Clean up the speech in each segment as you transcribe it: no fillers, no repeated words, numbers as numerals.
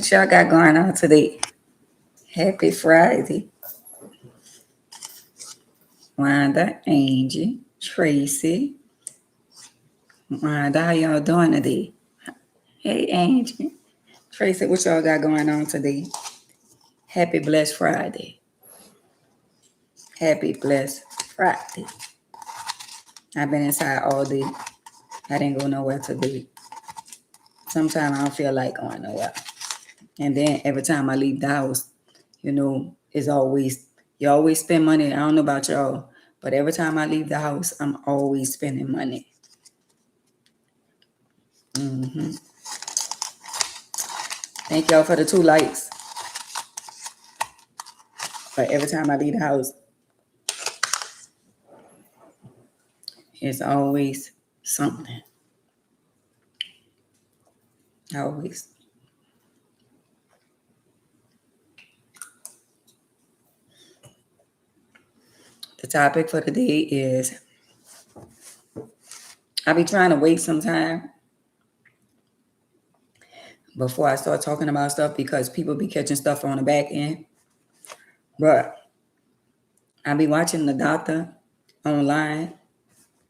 What y'all got going on today? Happy Friday. Wanda, Angie, Tracy. Wanda, how y'all doing today? Hey, Angie. Tracy, what y'all got going on today? Happy Blessed Friday. Happy Blessed Friday. I've been inside all day. I didn't go nowhere today. Sometimes I don't feel like going nowhere. And then every time I leave the house, it's always, you always spend money. I don't know about y'all, but every time I leave the house, I'm always spending money. Thank y'all for the 2 likes. But every time I leave the house, it's always something. Always. The topic for today is I be trying to wait some time before I start talking about stuff because people be catching stuff on the back end. But I be watching the doctor online,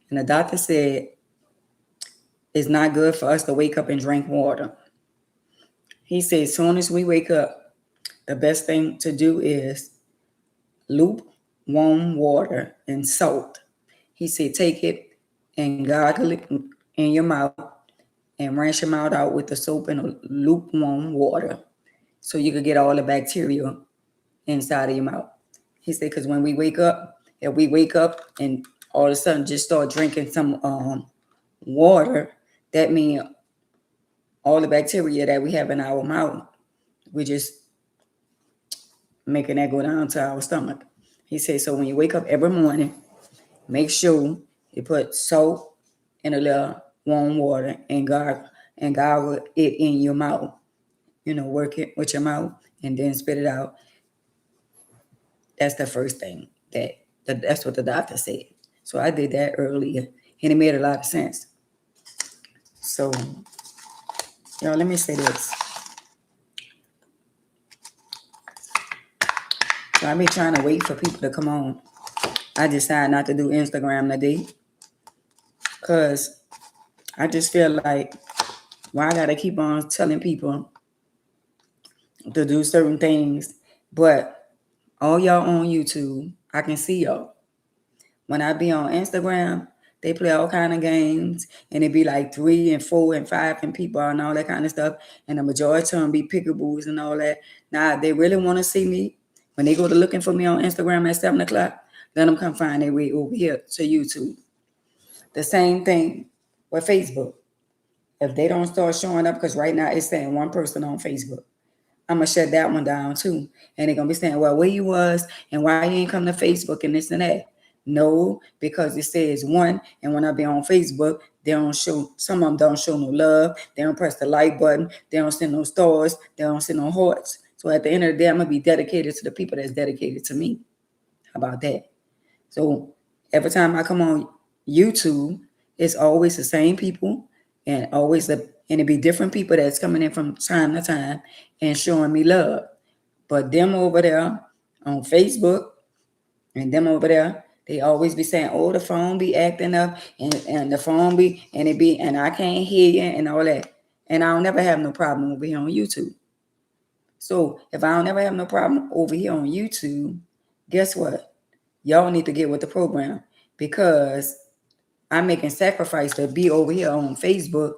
and the doctor said it's not good for us to wake up and drink water. He said as soon as we wake up, the best thing to do is lukewarm water and salt. He said take it and gargle it in your mouth and rinse your mouth out with the soap and lukewarm water so you could get all the bacteria inside of your mouth. He said because when we wake up, if we wake up and all of a sudden just start drinking some water, that means all the bacteria that we have in our mouth, we just making that go down to our stomach. He said, so when you wake up every morning, make sure you put salt in a little warm water and gargle it in your mouth. Work it with your mouth and then spit it out. That's the first thing that's what the doctor said. So I did that earlier and it made a lot of sense. So, y'all, let me say this. So I be trying to wait for people to come on. I decided not to do Instagram today because I just feel like, why I gotta keep on telling people to do certain things, but all y'all on YouTube, I can see y'all. When I be on Instagram, they play all kind of games, and it be like 3 and 4 and 5 and people and all that kind of stuff, and the majority of them be pickaboos and all that. Now, they really want to see me. When they go to looking for me on Instagram at 7 o'clock, let them come find their way over here to YouTube. The same thing with Facebook. If they don't start showing up, because right now it's saying 1 person on Facebook, I'm going to shut that one down too. And they're going to be saying, well, where you was and why you ain't come to Facebook and this and that. No, because it says 1, and when I be on Facebook, they don't show, some of them don't show no love. They don't press the like button. They don't send no stars. They don't send no hearts. So at the end of the day, I'm going to be dedicated to the people that's dedicated to me. How about that? So every time I come on YouTube, it's always the same people and it be different people that's coming in from time to time and showing me love. But them over there on Facebook and them over there, they always be saying, oh, the phone be acting up and the phone be, and I can't hear you and all that. And I don't never have no problem over here on YouTube. So if I don't ever have no problem over here on YouTube, guess what? Y'all need to get with the program because I'm making sacrifice to be over here on Facebook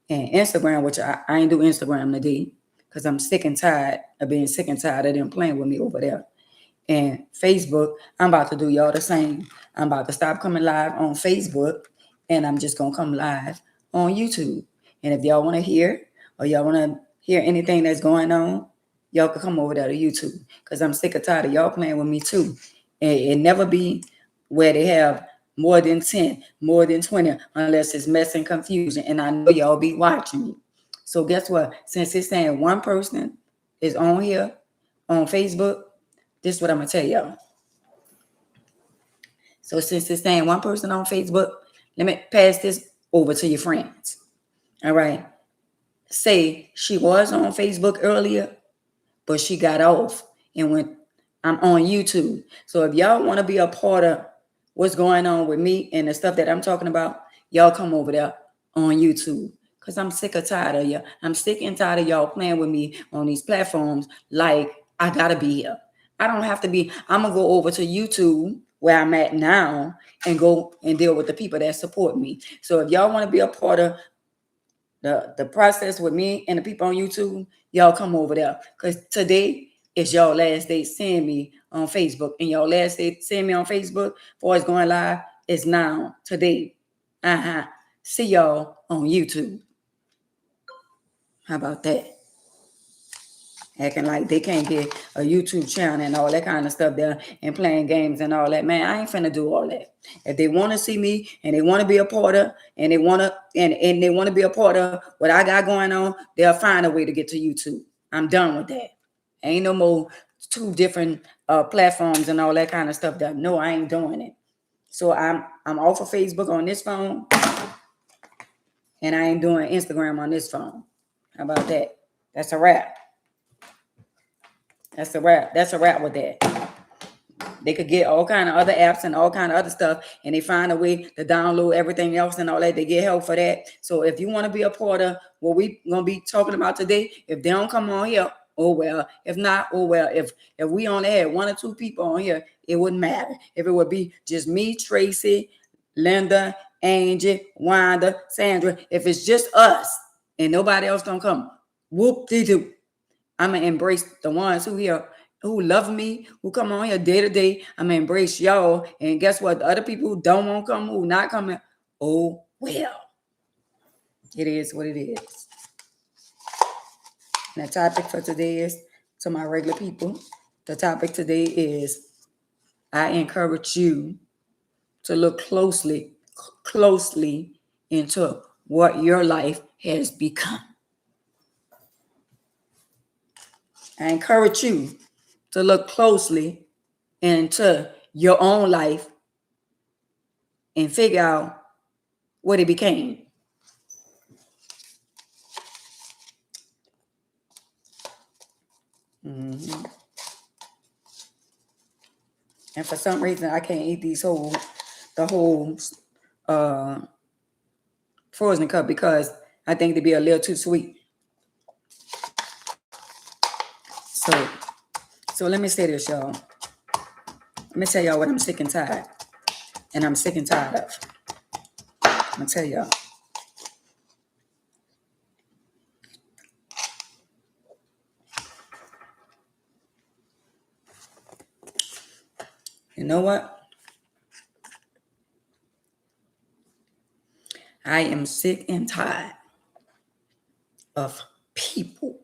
and Instagram, which I ain't do Instagram today because I'm sick and tired of being sick and tired of them playing with me over there. And Facebook, I'm about to do y'all the same. I'm about to stop coming live on Facebook and I'm just going to come live on YouTube. And if y'all want to hear or y'all want to hear anything that's going on, y'all can come over there to YouTube because I'm sick and tired of y'all playing with me too. And it never be where they have more than 10, more than 20, unless it's mess and confusion. And I know y'all be watching me. So guess what? Since it's saying 1 person is on here on Facebook, this is what I'm going to tell y'all. So since it's saying 1 person on Facebook, let me pass this over to your friends. All right. say she was on Facebook earlier, but she got off and went, I'm on YouTube. So if y'all want to be a part of what's going on with me and the stuff that I'm talking about, y'all come over there on YouTube. Because I'm sick or tired of you. I'm sick and tired of y'all playing with me on these platforms like I gotta be here. I don't have to be. I'm gonna go over to YouTube where I'm at now and go and deal with the people that support me. So if y'all want to be a part of the process with me and the people on YouTube, y'all come over there. Because today is y'all last day seeing me on Facebook. And y'all last day seeing me on Facebook before it's going live is now, today. See y'all on YouTube. How about that? Acting like they can't get a YouTube channel and all that kind of stuff there and playing games and all that. Man, I ain't finna do all that. If they want to see me and they want to be a part of and they want to and they want to be a part of what I got going on, they'll find a way to get to YouTube. I'm done with that. Ain't no more two different platforms and all that kind of stuff there. No, I ain't doing it. So I'm off of Facebook on this phone and I ain't doing Instagram on this phone. How about that? That's a wrap. That's a wrap. That's a wrap with that. They could get all kind of other apps and all kind of other stuff, and they find a way to download everything else and all that. They get help for that. So if you want to be a part of what we gonna be talking about today, if they don't come on here, oh well. If not, oh well. If we only had one or two people on here, it wouldn't matter. If it would be just me, Tracy, Linda, Angie, Wanda, Sandra. If it's just us and nobody else don't come, whoop-de-doo. I'm going to embrace the ones who here, who love me, who come on here day to day. I'm going to embrace y'all. And guess what? The other people who don't want to come, who not coming, oh, well. It is what it is. And the topic for today is, to my regular people, the topic today is, I encourage you to look closely into what your life has become. I encourage you to look closely into your own life and figure out what it became. Mm-hmm. And for some reason, I can't eat the whole frozen cup because I think they'd be a little too sweet. So let me say this, y'all. Let me tell y'all what I'm sick and tired. And I'm sick and tired of. I'm going to tell y'all. You know what? I am sick and tired of people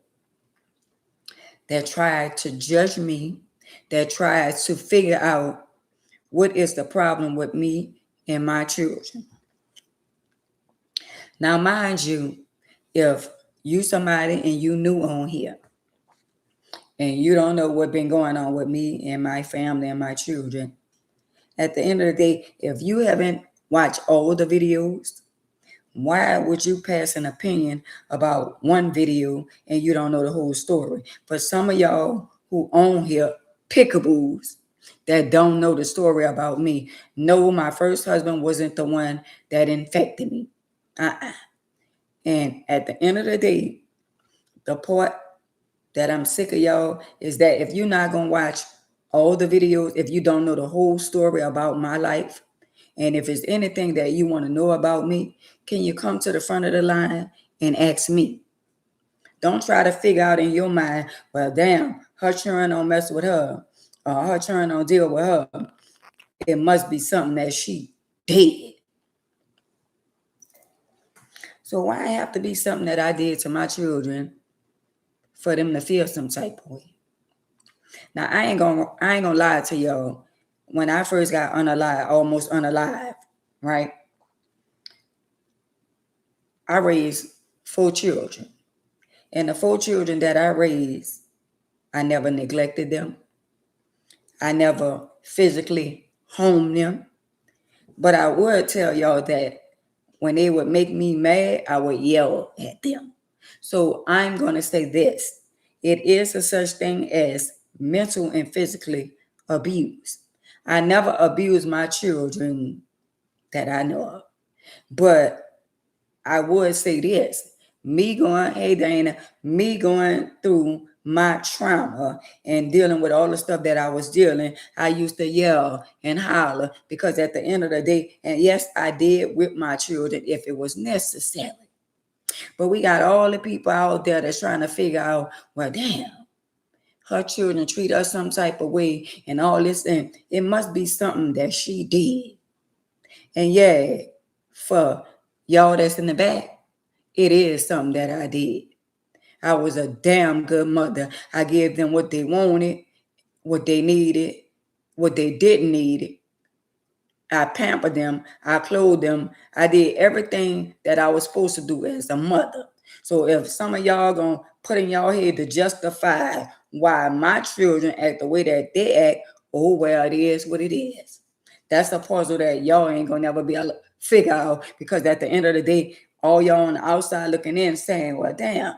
that try to judge me, that try to figure out what is the problem with me and my children. Now, mind you, if you somebody and you new on here and you don't know what's been going on with me and my family and my children, at the end of the day, if you haven't watched all the videos, why would you pass an opinion about one video and you don't know the whole story? For some of y'all who own here, pickaboos that don't know the story about me, no, my first husband wasn't the one that infected me. And at the end of the day, the part that I'm sick of y'all is that if you're not going to watch all the videos, if you don't know the whole story about my life, and if it's anything that you want to know about me, can you come to the front of the line and ask me? Don't try to figure out in your mind, well, damn, her children don't mess with her, or her children don't deal with her. It must be something that she did. So why have to be something that I did to my children for them to feel some type of way? Now, I ain't gonna lie to y'all. When I first got almost unalive, right? I raised 4 children. And the 4 children that I raised, I never neglected them. I never physically homed them. But I would tell y'all that when they would make me mad, I would yell at them. So I'm going to say this. It is a such thing as mental and physically abuse. I never abused my children that I know of. But I would say this. Hey Dana, me going through my trauma and dealing with all the stuff that I was dealing, I used to yell and holler because at the end of the day, and yes, I did whip my children if it was necessary. But we got all the people out there that's trying to figure out, well, damn, her children treat us some type of way and all this, and it must be something that she did. And yeah, for y'all that's in the back, it is something that I did. I was a damn good mother. I gave them what they wanted, what they needed, what they didn't need. I pampered them. I clothed them. I did everything that I was supposed to do as a mother. So if some of y'all gonna put in y'all head to justify why my children act the way that they act, oh well, it is what it is. That's a puzzle that y'all ain't gonna never be able to figure out, because at the end of the day, all y'all on the outside looking in saying, well, damn,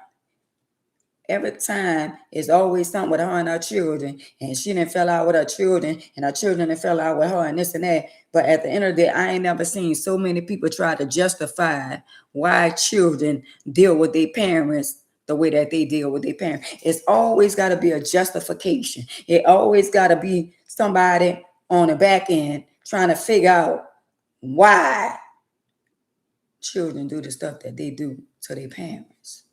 every time it's always something with her and her children, and she didn't fell out with her children, and her children didn't fell out with her, and this and that. But at the end of the day, I ain't never seen so many people try to justify why children deal with their parents the way that they deal with their parents. It's always got to be a justification. It always got to be somebody on the back end trying to figure out why children do the stuff that they do to their parents.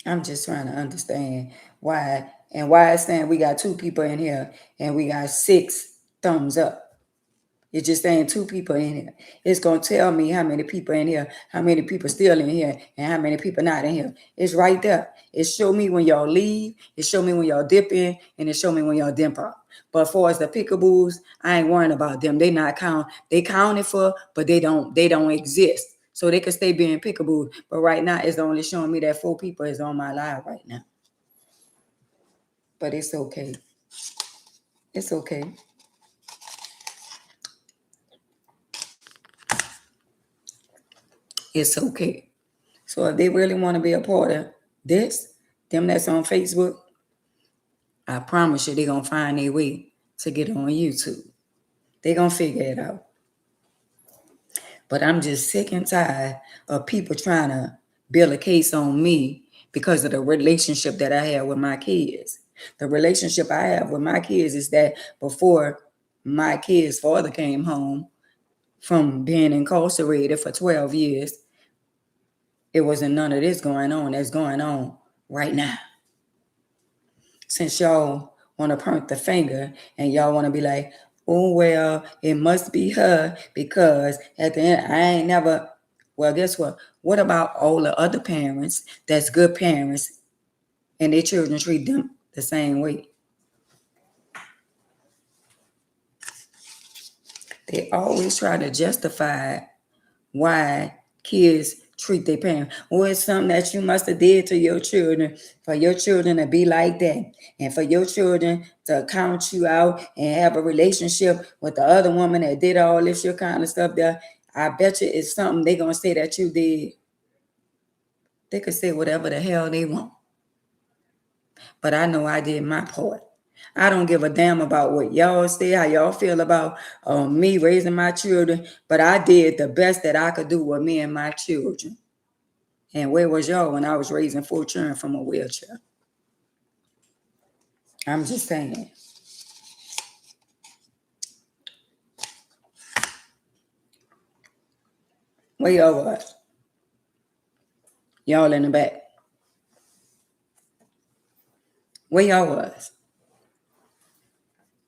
I'm just trying to understand why, and why it's saying we got 2 people in here and we got 6 thumbs up. It's just saying 2 people in here. It's going to tell me how many people in here, how many people still in here, and how many people not in here. It's right there. It show me when y'all leave. It show me when y'all dip in, and it show me when y'all dip out. But as far as the pickaboos, I ain't worrying about them. They not count. They counted for, but they don't exist. So they could stay being peekaboo. But right now, it's only showing me that 4 people is on my live right now. But it's okay. It's okay. It's okay. So if they really want to be a part of this, them that's on Facebook, I promise you they're going to find their way to get on YouTube. They're going to figure it out. But I'm just sick and tired of people trying to build a case on me because of the relationship that I have with my kids. The relationship I have with my kids is that before my kid's father came home from being incarcerated for 12 years, it wasn't none of this going on that's going on right now. Since y'all want to point the finger and y'all want to be like, oh, well, it must be her, because at the end, I ain't never, well, guess what? What about all the other parents that's good parents and their children treat them the same way? They always try to justify why kids treat their parents. Or it's something that you must have did to your children for your children to be like that, and for your children to count you out and have a relationship with the other woman that did all this your kind of stuff there. I bet you it's something they're going to say that you did. They could say whatever the hell they want. But I know I did my part. I don't give a damn about what y'all say, how y'all feel about me raising my children, but I did the best that I could do with me and my children. And where was y'all when I was raising 4 children from a wheelchair? I'm just saying. Where y'all was? Y'all in the back. Where y'all was?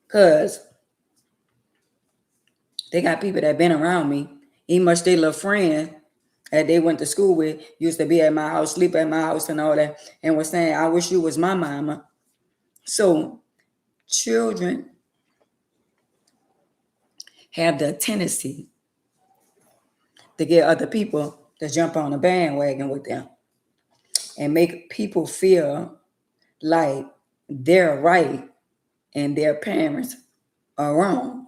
Because they got people that been around me. Even much their little friend that they went to school with used to be at my house, sleep at my house and all that, and was saying, I wish you was my mama. So children have the tendency to get other people to jump on the bandwagon with them and make people feel like they're right and their parents are wrong.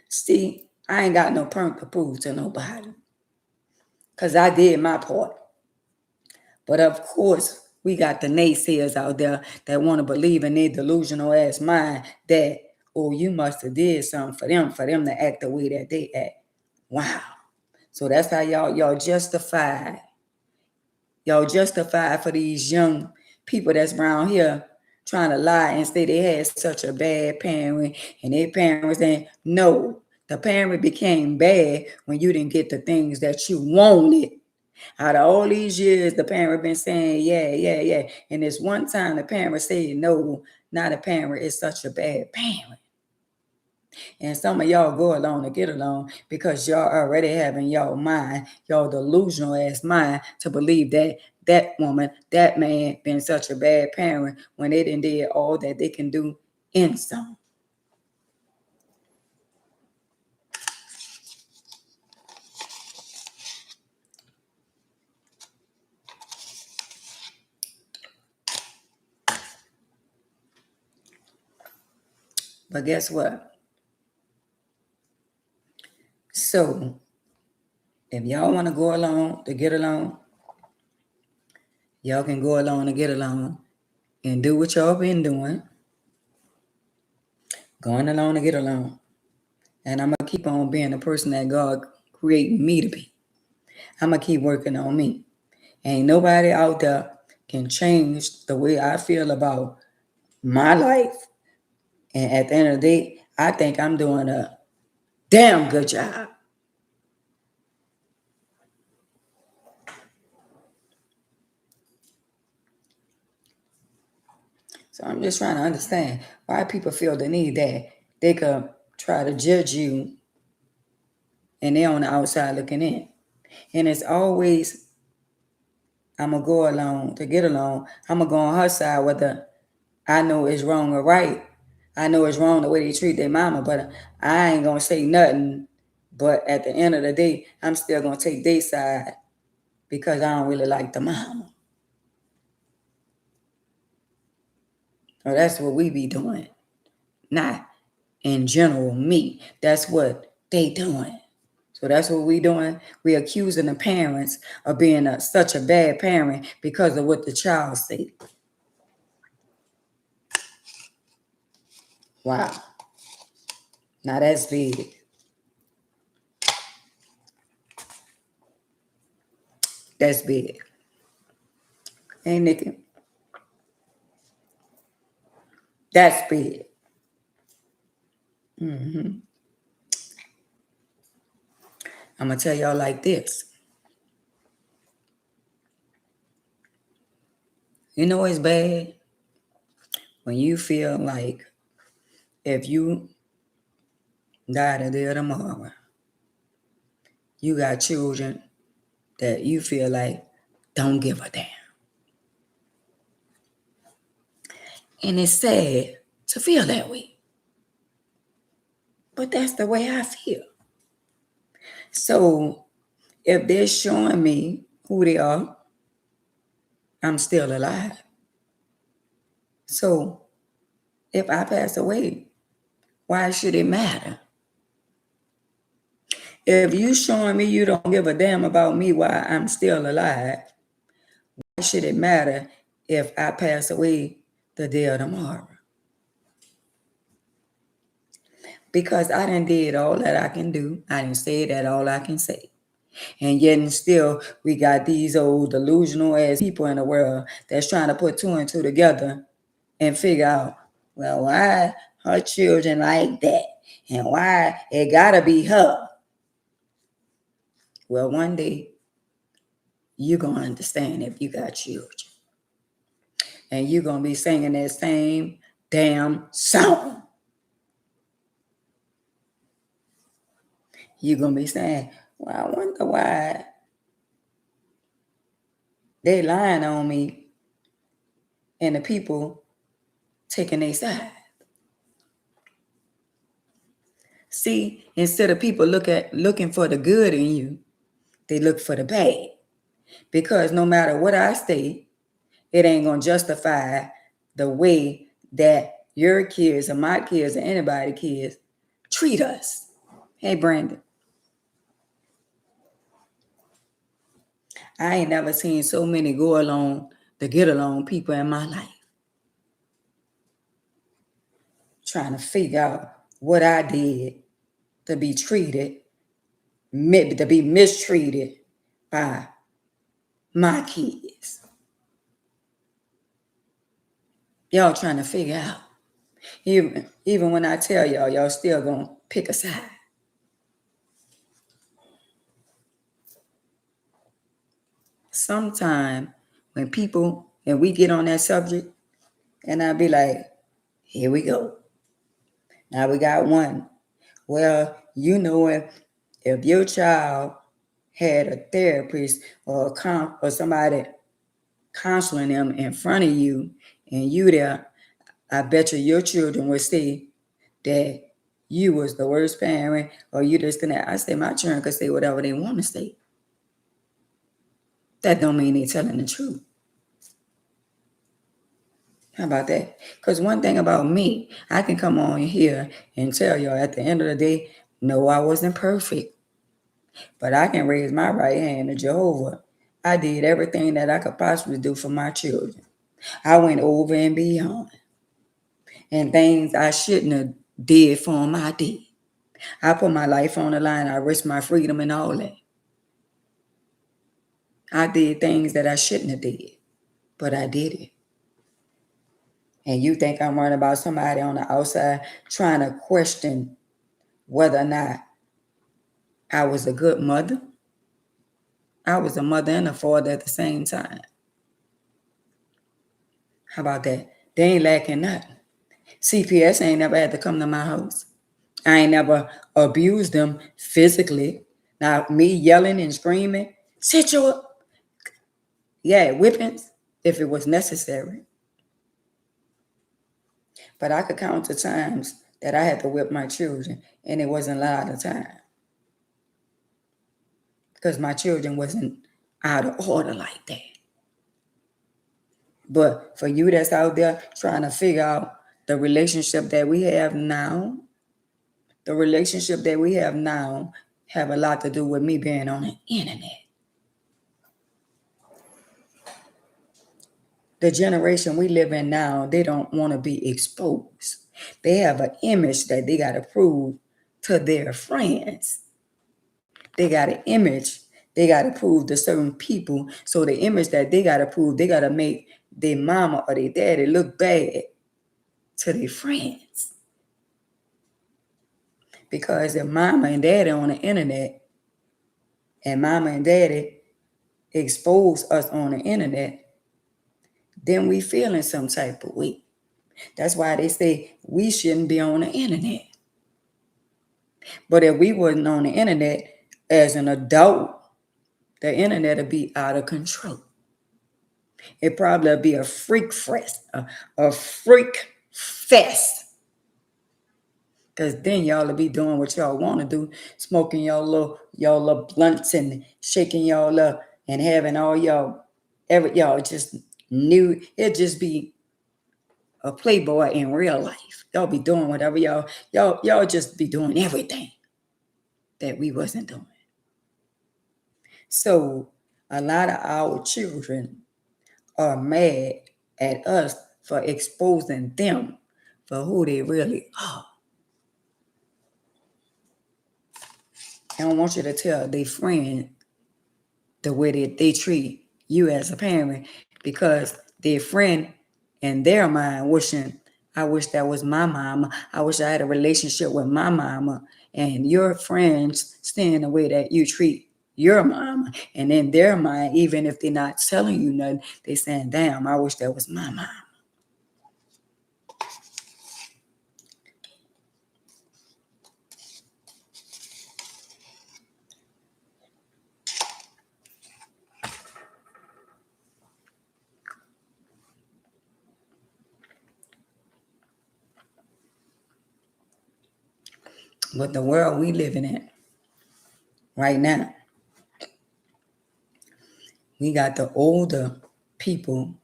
See, I ain't got no point to prove to nobody. because I did my part. But of course, we got the naysayers out there that want to believe in their delusional ass mind that, oh, you must have did something for them to act the way that they act. Wow. So that's how y'all justify for these young people that's around here trying to lie and say they had such a bad parent, and their parents saying, no, the parent became bad when you didn't get the things that you wanted. Out of all these years, the parent been saying, yeah. And this one time the parent said, no, not a parent is such a bad parent. And some of y'all go along to get along because y'all already having y'all mind, y'all delusional ass mind to believe that that woman, that man been such a bad parent when they done did all that they can do in some. But guess what? So if y'all want to go along to get along, y'all can go along to get along and do what y'all been doing. Going along to get along. And I'm going to keep on being the person that God created me to be. I'm going to keep working on me. Ain't nobody out there can change the way I feel about my life. And at the end of the day, I think I'm doing a damn good job. So I'm just trying to understand why people feel the need that they could try to judge you and they're on the outside looking in. And it's always, I'm going to go along to get along. I'm going to go on her side whether I know it's wrong or right. I know it's wrong the way they treat their mama, but I ain't going to say nothing. But at the end of the day, I'm still going to take their side because I don't really like the mama. So that's what we be doing. Not in general, me. That's what they doing. So that's what we doing. We accusing the parents of being such a bad parent because of what the child said. Wow. Now that's big. That's big. Hey, Nikki. That's big. Mm-hmm. I'm going to tell y'all like this. You know it's bad when you feel like if you die today or tomorrow, you got children that you feel like don't give a damn. And it's sad to feel that way. But that's the way I feel. So if they're showing me who they are, I'm still alive. So if I pass away, why should it matter? If you showing me you don't give a damn about me while I'm still alive, why should it matter if I pass away the day of tomorrow? Because I done did all that I can do. I done said that all I can say. And yet and still we got these old delusional ass people in the world that's trying to put two and two together and figure out, well, why her children like that? And why it gotta be her? Well, one day you're gonna understand if you got children. And you're gonna be singing that same damn song. You're gonna be saying, well, I wonder why they lying on me and the people taking their side. See, instead of people looking for the good in you, they look for the bad. Because no matter what I say, it ain't gonna justify the way that your kids or my kids or anybody's kids treat us. Hey, Brandon. I ain't never seen so many to get along people in my life. Trying to figure out what I did to be to be mistreated by my kids. Y'all trying to figure out. Even when I tell y'all still gonna pick a side. Sometime when we get on that subject, and I be like, here we go. Now we got one. Well, if your child had a therapist or somebody counseling them in front of you, and you there, I bet your children would say that you was the worst parent, or you just gonna. I say my children could say whatever they want to say. That don't mean they're telling the truth. How about that? Because one thing about me, I can come on here and tell y'all at the end of the day, no, I wasn't perfect. But I can raise my right hand to Jehovah. I did everything that I could possibly do for my children. I went over and beyond. And things I shouldn't have did for them, I did. I put my life on the line. I risked my freedom and all that. I did things that I shouldn't have did, but I did it. And you think I'm worried about somebody on the outside trying to question whether or not I was a good mother? I was a mother and a father at the same time. How about that? They ain't lacking nothing. CPS ain't never had to come to my house. I ain't never abused them physically. Now, me yelling and screaming, sit your... Yeah, whippings, if it was necessary. But I could count the times that I had to whip my children, and it wasn't a lot of time. Because my children wasn't out of order like that. But for you that's out there trying to figure out the relationship that we have now, have a lot to do with me being on the internet. The generation we live in now, they don't want to be exposed. They have an image that they got to prove to their friends. They got an image they got to prove to certain people. So the image that they got to prove, they got to make their mama or their daddy look bad to their friends. Because if mama and daddy on the internet and mama and daddy expose us on the internet, then we feeling some type of way. That's why they say we shouldn't be on the internet. But if we wasn't on the internet as an adult, the internet would be out of control. It probably would be a freak fest. Because then y'all will be doing what y'all want to do, smoking y'all little blunts and shaking y'all up and having all y'all just new. It just be a playboy in real life. Y'all be doing whatever y'all just be doing everything that we wasn't doing. So a lot of our children are mad at us for exposing them for who they really are. I don't want you to tell their friend the way that they treat you as a parent, because their friend in their mind I wish that was my mama. I wish I had a relationship with my mama. And your friends stand the way that you treat your mama. And in their mind, even if they're not telling you nothing, they saying, damn, I wish that was my mama. But the world we living in right now, we got the older people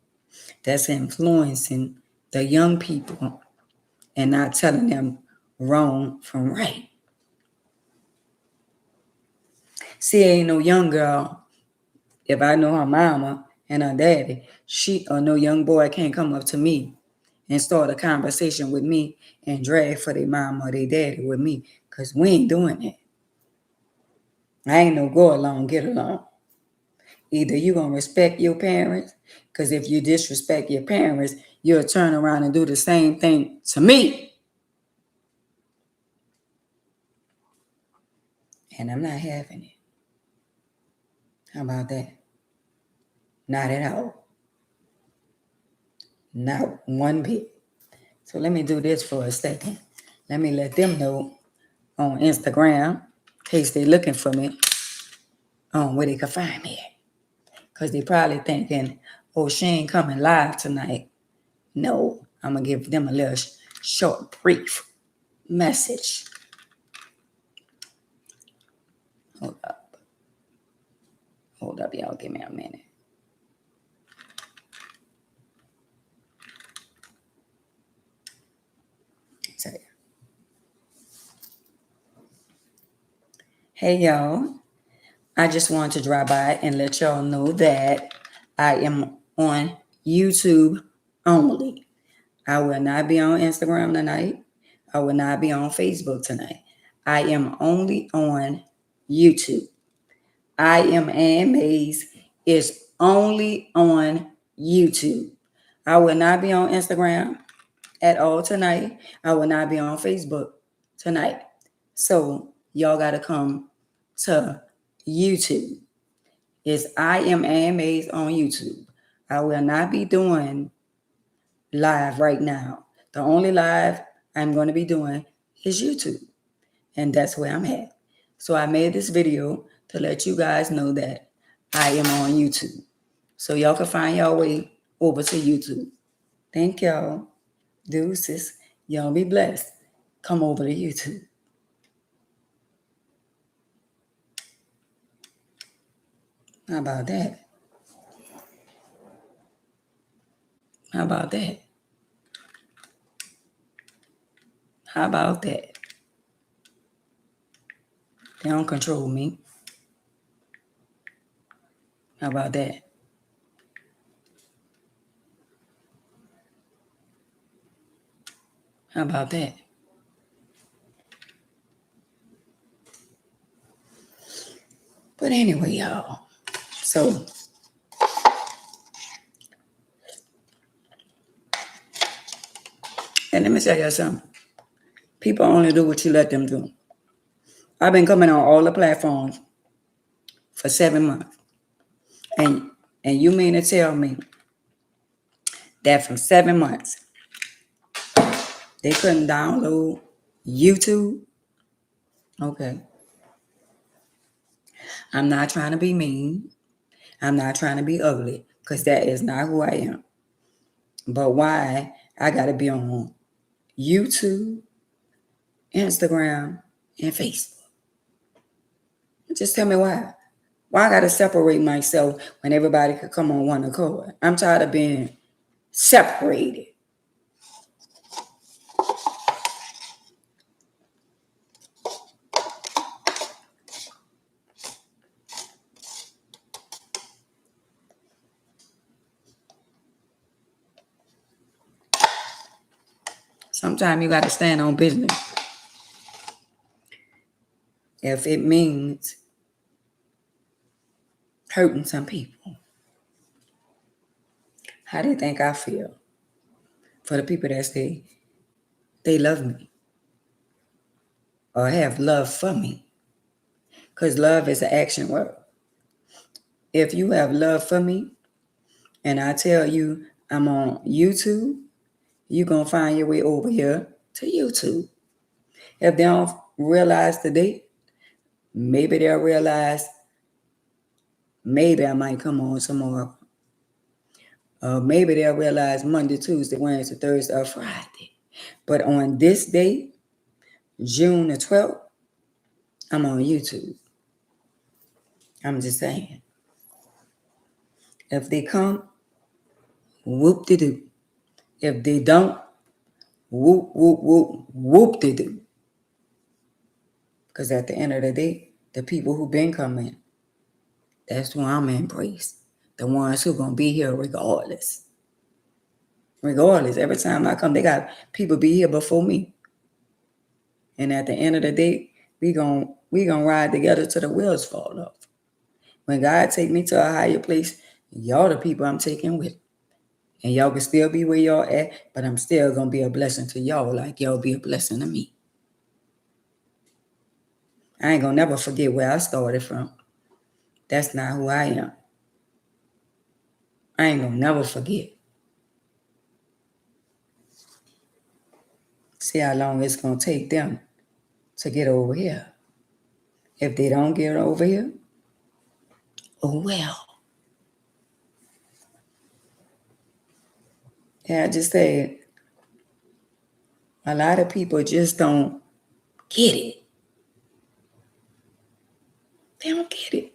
that's influencing the young people and not telling them wrong from right. See, ain't no young girl If I know her mama and her daddy, she or no young boy can't come up to me and start a conversation with me and drag for their mama or their daddy with me, because we ain't doing that. I ain't no go along, get along. Either you going to respect your parents, because if you disrespect your parents, you'll turn around and do the same thing to me. And I'm not having it. How about that? Not at all. Not one bit. So let me do this for a second. Let me let them know on Instagram, in case they're looking for me, on where they can find me at. Because they probably thinking, oh, she ain't coming live tonight. No, I'm going to give them a little short, brief message. Hold up. Hold up, y'all. Give me a minute. Tell you. Hey, y'all. I just wanted to drop by and let y'all know that I am on YouTube only. I will not be on Instagram tonight. I will not be on Facebook tonight. I am only on YouTube. I Am Ann Mays is only on YouTube. I will not be on Instagram at all tonight. I will not be on Facebook tonight. So y'all got to come to YouTube. It's I Am Ann Mays on YouTube. I will not be doing live right now. The only live I'm going to be doing is YouTube. And that's where I'm at. So I made this video to let you guys know that I am on YouTube. So y'all can find your way over to YouTube. Thank y'all. Deuces. Y'all be blessed. Come over to YouTube. How about that? How about that? How about that? They don't control me. How about that? How about that? But anyway, y'all. So and let me tell you something. People only do what you let them do. I've been coming on all the platforms for 7 months. And you mean to tell me that for 7 months they couldn't download YouTube? Okay. I'm not trying to be mean. I'm not trying to be ugly, because that is not who I am. But why I gotta be on YouTube, Instagram, and Facebook? Just tell me why. Why I gotta separate myself when everybody could come on one accord? I'm tired of being separated. Sometimes you gotta stand on business. If it means hurting some people. How do you think I feel for the people that say they love me or have love for me? Because love is an action word. If you have love for me and I tell you I'm on YouTube, you're going to find your way over here to YouTube. If they don't realize today, maybe they'll realize maybe I might come on tomorrow. Maybe they'll realize Monday, Tuesday, Wednesday, Thursday, or Friday. But on this day, June the 12th, I'm on YouTube. I'm just saying. If they come, whoop-de-doo. If they don't, whoop, whoop, whoop, whoop-de-doo. Because at the end of the day, the people who've been coming, That's who I'm going to embrace. The ones who going to be here regardless. Regardless, every time I come, they got people be here before me. And at the end of the day, we gonna ride together till the wheels fall off. When God take me to a higher place, y'all the people I'm taking with. And y'all can still be where y'all at, but I'm still going to be a blessing to y'all like y'all be a blessing to me. I ain't going to never forget where I started from. That's not who I am. I ain't going to never forget. See how long it's going to take them to get over here. If they don't get over here, oh well. Yeah, I just said, a lot of people just don't get it. They don't get it.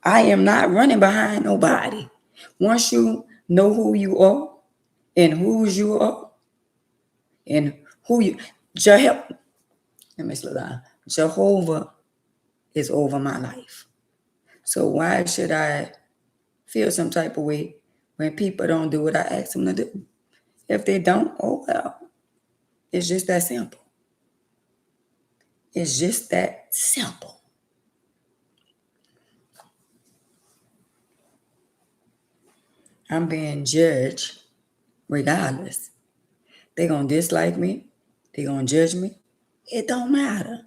I am not running behind nobody. Once you know who you are and whose you are and who you, let me slow down. Jehovah is over my life. So why should I feel some type of way when people don't do what I ask them to do? If they don't, oh well. It's just that simple. It's just that simple. I'm being judged regardless. They're going to dislike me. They're going to judge me. It don't matter.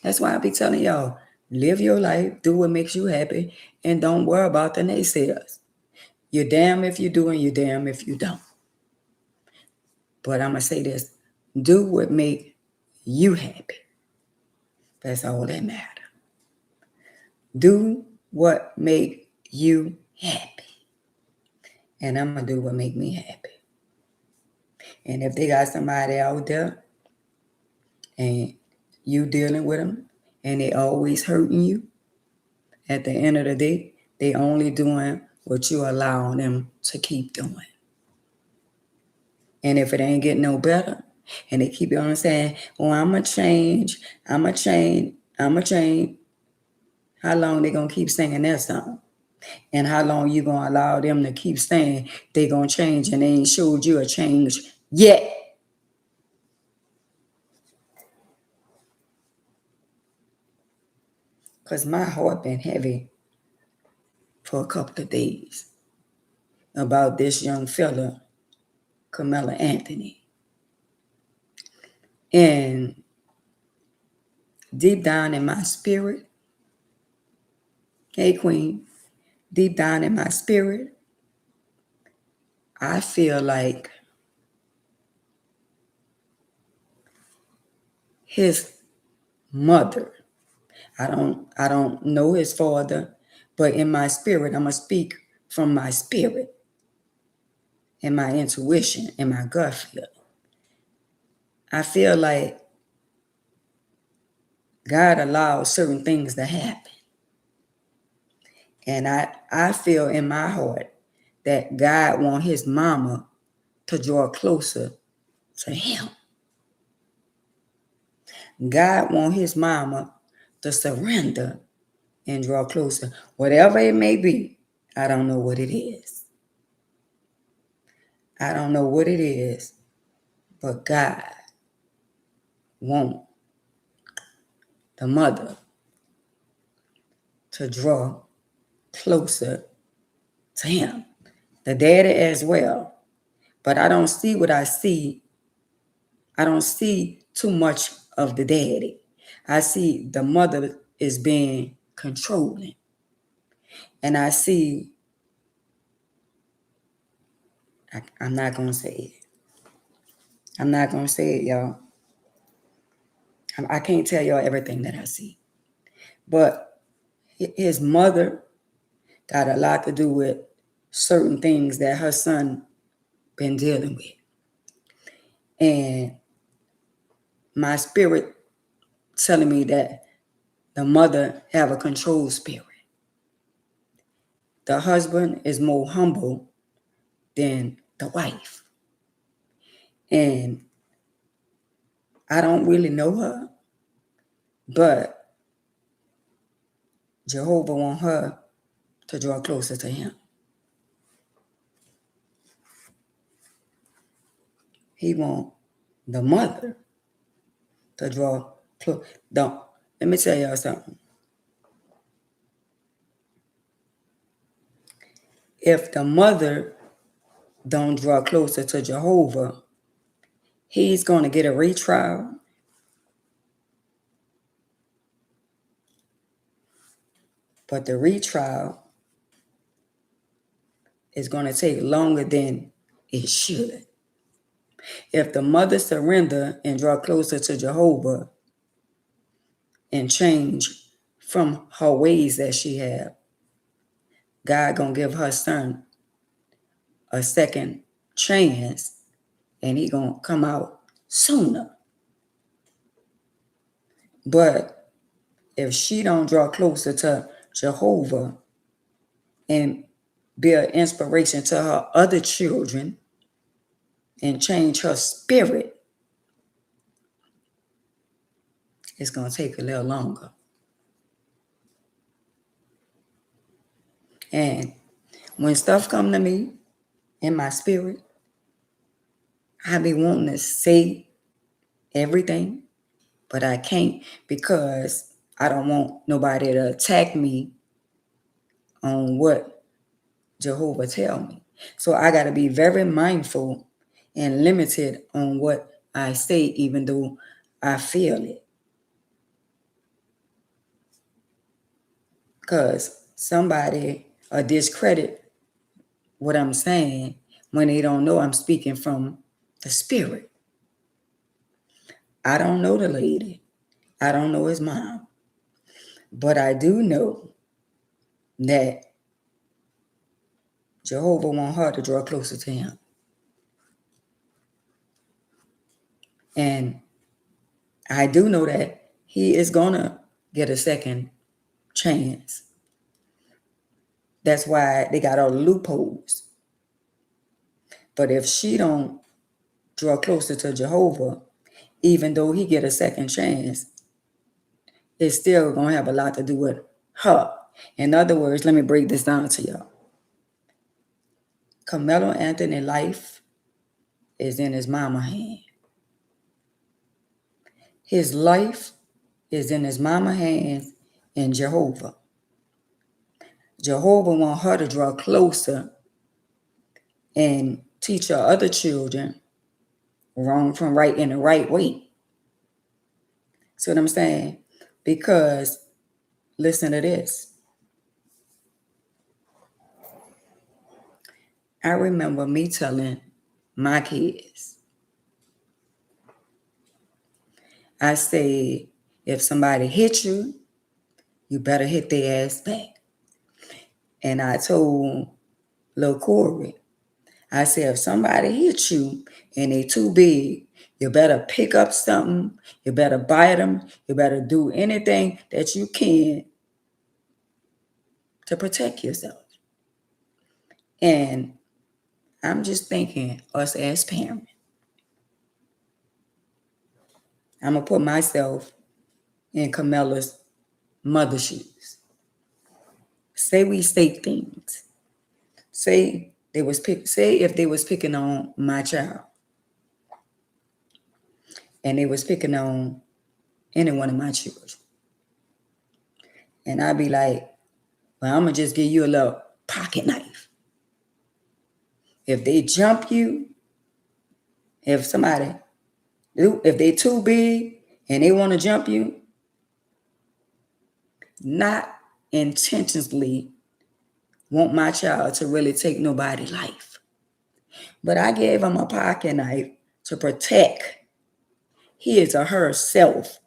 That's why I be telling y'all, live your life, do what makes you happy, and don't worry about the naysayers. You're damn if you do and you're damn if you don't. But I'm going to say this. Do what makes you happy. That's all that matters. Do what makes you happy. And I'm going to do what makes me happy. And if they got somebody out there and you dealing with them and they always hurting you, at the end of the day, they only doing what you allowing them to keep doing. And if it ain't getting no better, and they keep on saying, well, I'm going to change, I'm going to change, I'm going to change, how long they going to keep singing that song? And how long you going to allow them to keep saying they going to change and they ain't showed you a change yet? Because my heart been heavy for a couple of days about this young fella, Carmelo Anthony. And deep down in my spirit, hey Queen, deep down in my spirit, I feel like his mother, I don't know his father, but in my spirit, I'm going to speak from my spirit and my intuition and my gut feel. I feel like God allows certain things to happen. And I feel in my heart that God wants his mama to draw closer to him. God wants his mama to surrender and draw closer. Whatever it may be, I don't know what it is. I don't know what it is, but God wants the mother to draw closer to him. The daddy as well. But I don't see what I see. I don't see too much of the daddy. I see the mother is being controlling. And I see, I'm not going to say it. I'm not going to say it, y'all. I can't tell y'all everything that I see. But his mother got a lot to do with certain things that her son been dealing with. And my spirit telling me that the mother have a control spirit. The husband is more humble than the wife. And I don't really know her, but Jehovah want her to draw closer to him. He want the mother to draw close. Don't. Let me tell y'all something. If the mother don't draw closer to Jehovah, he's going to get a retrial. But the retrial is going to take longer than it should. If the mother surrender and draw closer to Jehovah and change from her ways that she have, God gonna give her son a second chance, and he gonna come out sooner. But if she don't draw closer to Jehovah and be an inspiration to her other children and change her spirit, it's gonna take a little longer. And when stuff come to me in my spirit, I be wanting to say everything, but I can't because I don't want nobody to attack me on what Jehovah tell me. So I got to be very mindful and limited on what I say, even though I feel it. Because somebody discredit what I'm saying when they don't know I'm speaking from the spirit. I don't know the lady. I don't know his mom. But I do know that Jehovah want her to draw closer to him. And I do know that he is going to get a second chance. That's why they got all the loopholes. But if she don't draw closer to Jehovah, even though he get a second chance, it's still going to have a lot to do with her. In other words, let me break this down to y'all. Carmelo Anthony's life is in his mama hand. His life is in his mama hands and Jehovah. Jehovah want her to draw closer and teach her other children wrong from right in the right way. See what I'm saying? Because, listen to this. I remember me telling my kids, I said, if somebody hits you, you better hit their ass back. And I told Lil Corey, I said, if somebody hits you and they too big, you better pick up something, you better bite them, you better do anything that you can to protect yourself. And I'm just thinking, us as parents, I'm going to put myself in Camilla's mother shoes. Say we state things. Say if they was picking on my child and they was picking on any one of my children. And I'd be like, well, I'm going to just give you a little pocket knife. If they jump you, if they too big and they want to jump you, not intentionally want my child to really take nobody's life. But I gave him a pocket knife to protect his or herself,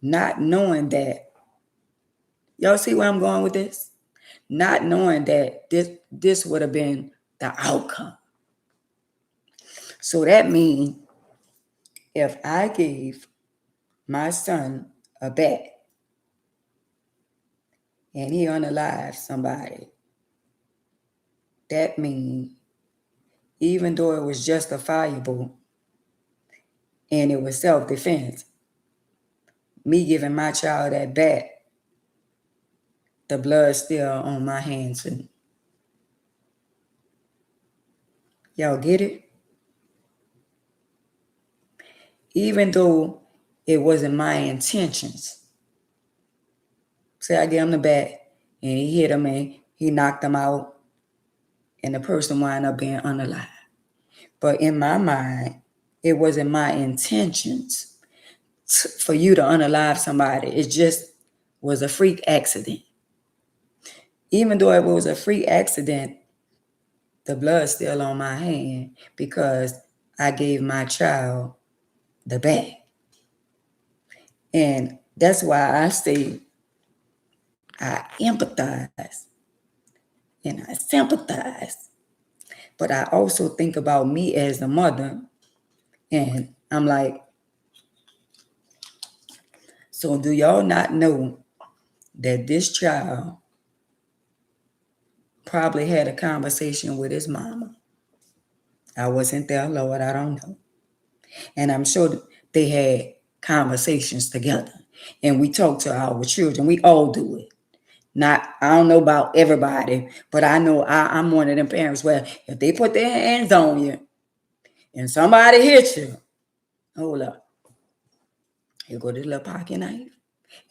not knowing that. Y'all see where I'm going with this? Not knowing that this would have been the outcome. So that means if I gave my son a bat and he unalived somebody, that means even though it was justifiable and it was self-defense, me giving my child that bat the blood still on my hands. And y'all get it? Even though it wasn't my intentions. Say I gave him the bat and he hit him and he knocked him out and the person wound up being unalive. But in my mind, it wasn't my intentions for you to unalive somebody. It just was a freak accident. Even though it was a freak accident, the blood's still on my hand because I gave my child the bat. And that's why I say I empathize and I sympathize. But I also think about me as the mother. And I'm like, so do y'all not know that this child probably had a conversation with his mama? I wasn't there, Lord, I don't know. And I'm sure they had conversations together. And we talk to our children. We all do it. Not, I don't know about everybody, but I know I'm one of them parents where if they put their hands on you and somebody hits you, hold up. You go to the little pocket knife.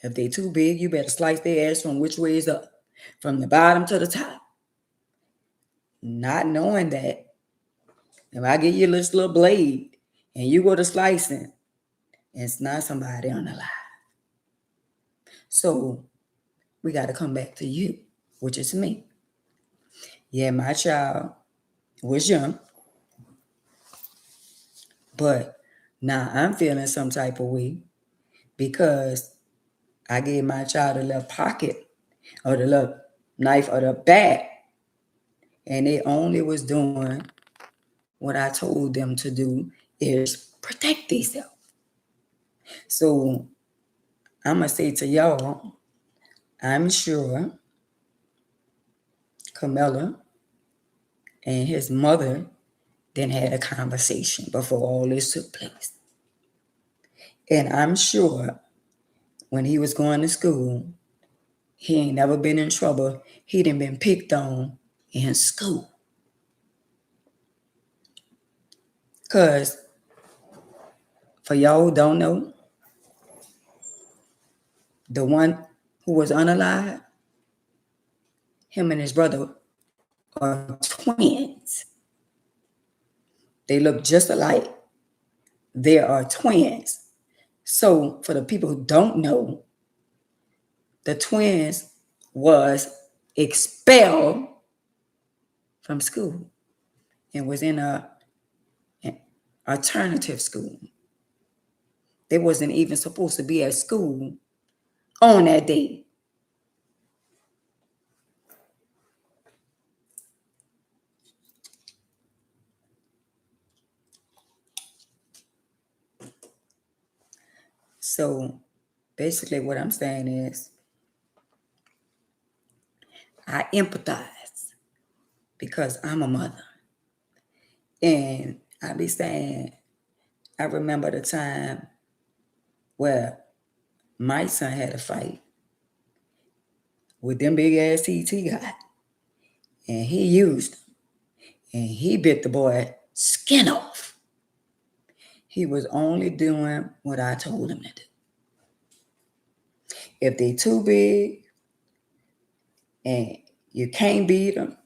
If they too big, you better slice their ass from which way is up, from the bottom to the top. Not knowing that if I give you this little blade and you go to slicing, it's not somebody on the line. So we got to come back to you, which is me. Yeah, my child was young, but now I'm feeling some type of way because I gave my child a little pocket or the little knife or the bat, and they only was doing what I told them to do is protect themselves. So I'm going to say to y'all, I'm sure Camilla and his mother then had a conversation before all this took place. And I'm sure when he was going to school, he ain't never been in trouble. He done been picked on in school. Because for y'all who don't know, the one who was unalive, him and his brother are twins. They look just alike. They are twins. So for the people who don't know, the twins was expelled from school and was in an alternative school. They wasn't even supposed to be at school on that day. So basically what I'm saying is I empathize because I'm a mother. And I be saying, I remember the time where my son had a fight with them big ass teeth he got. And he used them. And he bit the boy skin off. He was only doing what I told him to do. If they too big and you can't beat them,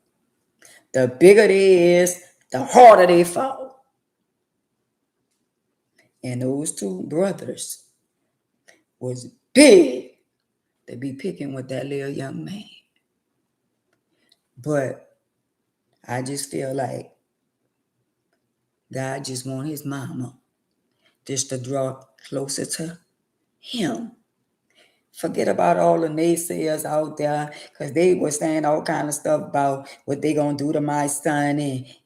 the bigger they is, the harder they fall. And those two brothers was big to be picking with that little young man. But I just feel like God just want his mama just to draw closer to him. Forget about all the naysayers out there because they were saying all kind of stuff about what they going to do to my son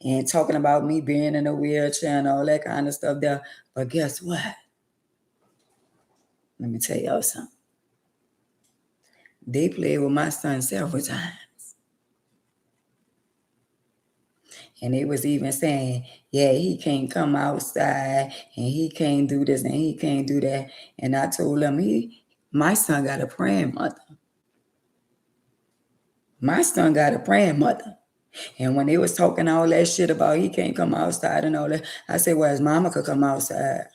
and talking about me being in a wheelchair and all that kind of stuff there. But guess what? Let me tell y'all something. They played with my son several times. And they was even saying, yeah, he can't come outside and he can't do this and he can't do that. And I told them, my son got a praying mother. My son got a praying mother. And when they was talking all that shit about he can't come outside and all that, I said, well, his mama could come outside.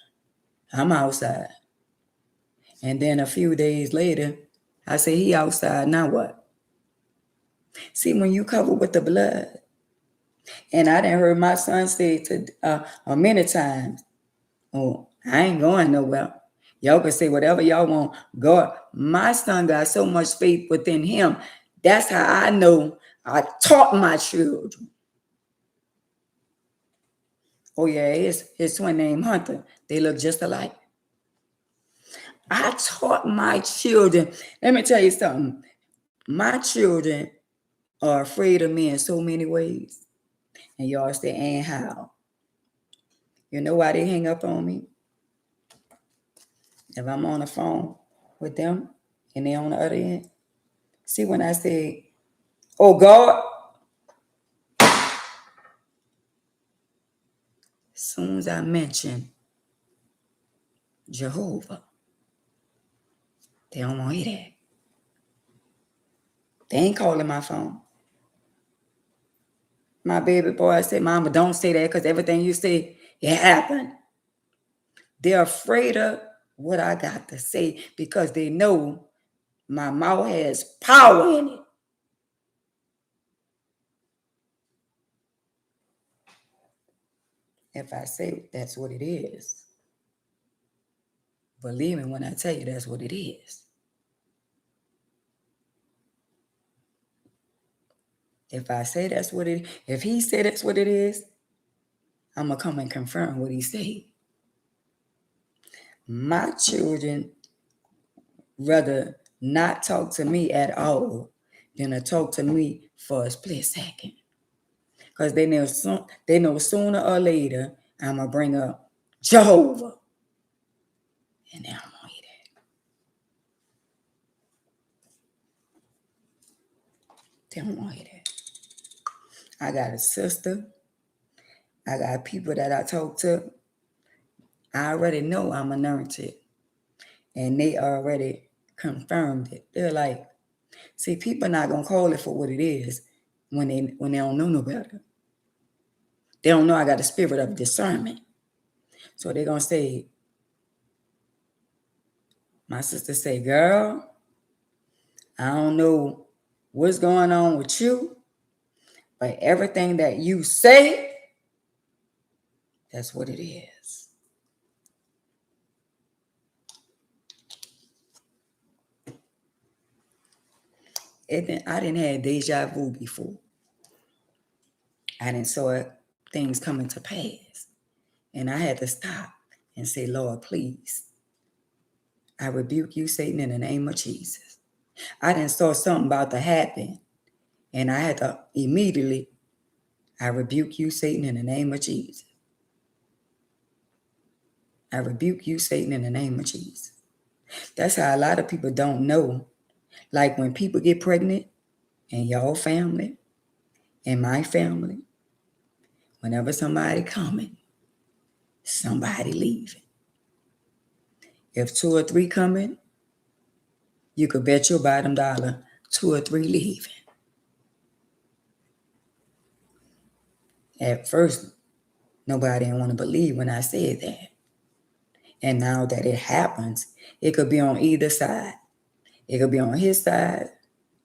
I'm outside. And then a few days later, I said, he outside, now what? See, when you cover with the blood, and I done heard my son say to many times, oh, I ain't going nowhere. Y'all can say whatever y'all want. God, my son got so much faith within him. That's how I know I taught my children. Oh, yeah, his twin named Hunter. They look just alike. I taught my children. Let me tell you something. My children are afraid of me in so many ways. And y'all say, and how? You know why they hang up on me? If I'm on the phone with them and they on the other end. See, when I say, oh God, as soon as I mention Jehovah, they don't want to hear that. They ain't calling my phone. My baby boy said, Mama, don't say that because everything you say, it happened. They're afraid of what I got to say because they know my mouth has power in it. If I say that's what it is, believe me when I tell you that's what it is. If I say that's what it is, if he said that's what it is, I'm going to come and confirm what he said. My children rather not talk to me at all than to talk to me for a split second. Because they know sooner or later I'm going to bring up Jehovah. And now I'm going to hear that. They don't want to hear that. I got a sister. I got people that I talk to. I already know I'm anointed. And they already confirmed it. They're like, see, people not going to call it for what it is when they don't know no better. They don't know I got a spirit of discernment. So they're going to say, my sister say, girl, I don't know what's going on with you, but everything that you say, that's what it is. I didn't have deja vu before. I didn't saw things coming to pass. And I had to stop and say, Lord, please, I rebuke you, Satan, in the name of Jesus. I didn't saw something about to happen. And I had to immediately, I rebuke you, Satan, in the name of Jesus. I rebuke you, Satan, in the name of Jesus. That's how a lot of people don't know. Like when people get pregnant in your family, in my family, whenever somebody coming, somebody leaving. If 2 or 3 coming, you could bet your bottom dollar 2 or 3 leaving. At first, nobody didn't want to believe when I said that. And now that it happens, it could be on either side. It could be on his side,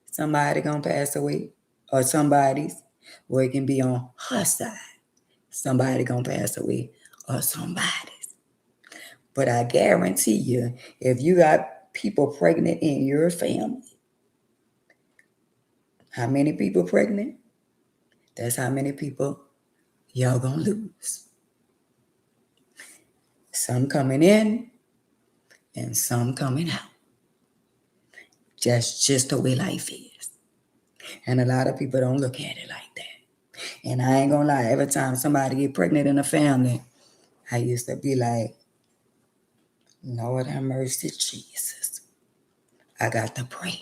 somebody gonna pass away, or somebody's, or it can be on her side, somebody gonna pass away, or somebody's. But I guarantee you, if you got people pregnant in your family, how many people pregnant? That's how many people y'all gonna lose. Some coming in and some coming out. Just the way life is. And a lot of people don't look at it like that. And I ain't gonna lie, every time somebody get pregnant in a family, I used to be like, Lord have mercy, Jesus. I got to pray.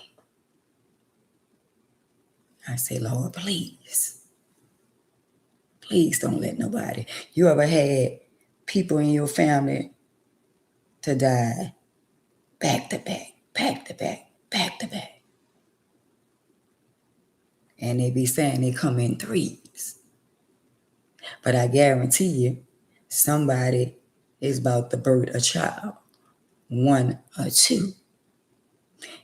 I say, Lord, please. Please don't let nobody. You ever had people in your family to die back to back, back to back, back to back? And they be saying they come in threes. But I guarantee you, somebody is about to birth a child, 1 or 2.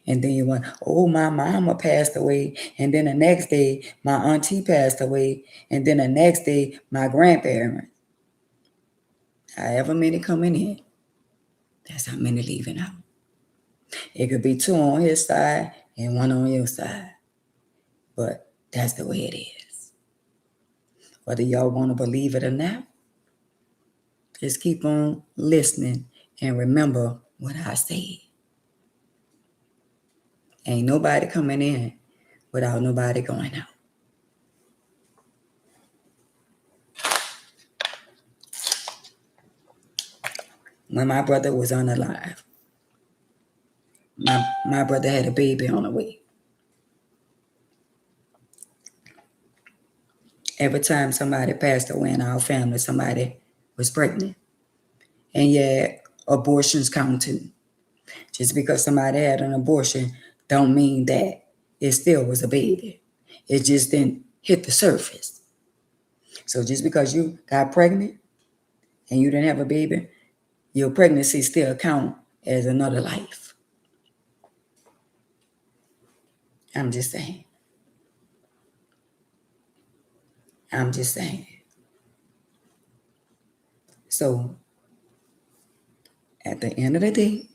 And then you went, oh, my mama passed away. And then the next day, my auntie passed away. And then the next day, my grandparents. However many coming in, that's how many leaving out. It could be 2 on his side and 1 on your side. But that's the way it is. Whether y'all want to believe it or not, just keep on listening and remember what I said. Ain't nobody coming in without nobody going out. When my brother was unalive, my brother had a baby on the way. Every time somebody passed away in our family, somebody was pregnant. And yeah, abortions count too. Just because somebody had an abortion don't mean that it still was a baby. It just didn't hit the surface. So just because you got pregnant and you didn't have a baby, your pregnancy still count as another life. I'm just saying. So at the end of the day,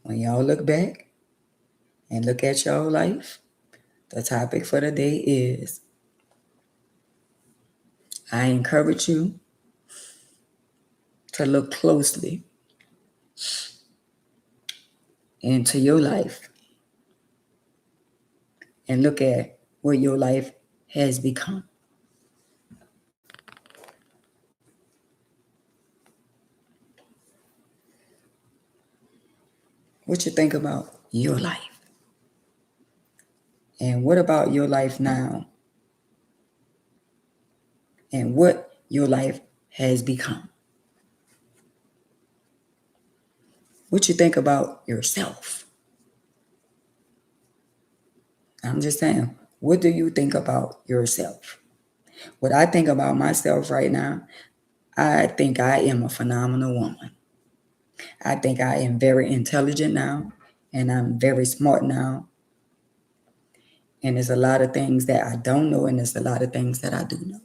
when y'all look back and look at y'all life, the topic for the day is, I encourage you to look closely into your life and look at what your life has become. What you think about your life? And what about your life now? And what your life has become? What you think about yourself? I'm just saying, what do you think about yourself? What I think about myself right now, I think I am a phenomenal woman. I think I am very intelligent now, and I'm very smart now. And there's a lot of things that I don't know, and there's a lot of things that I do know.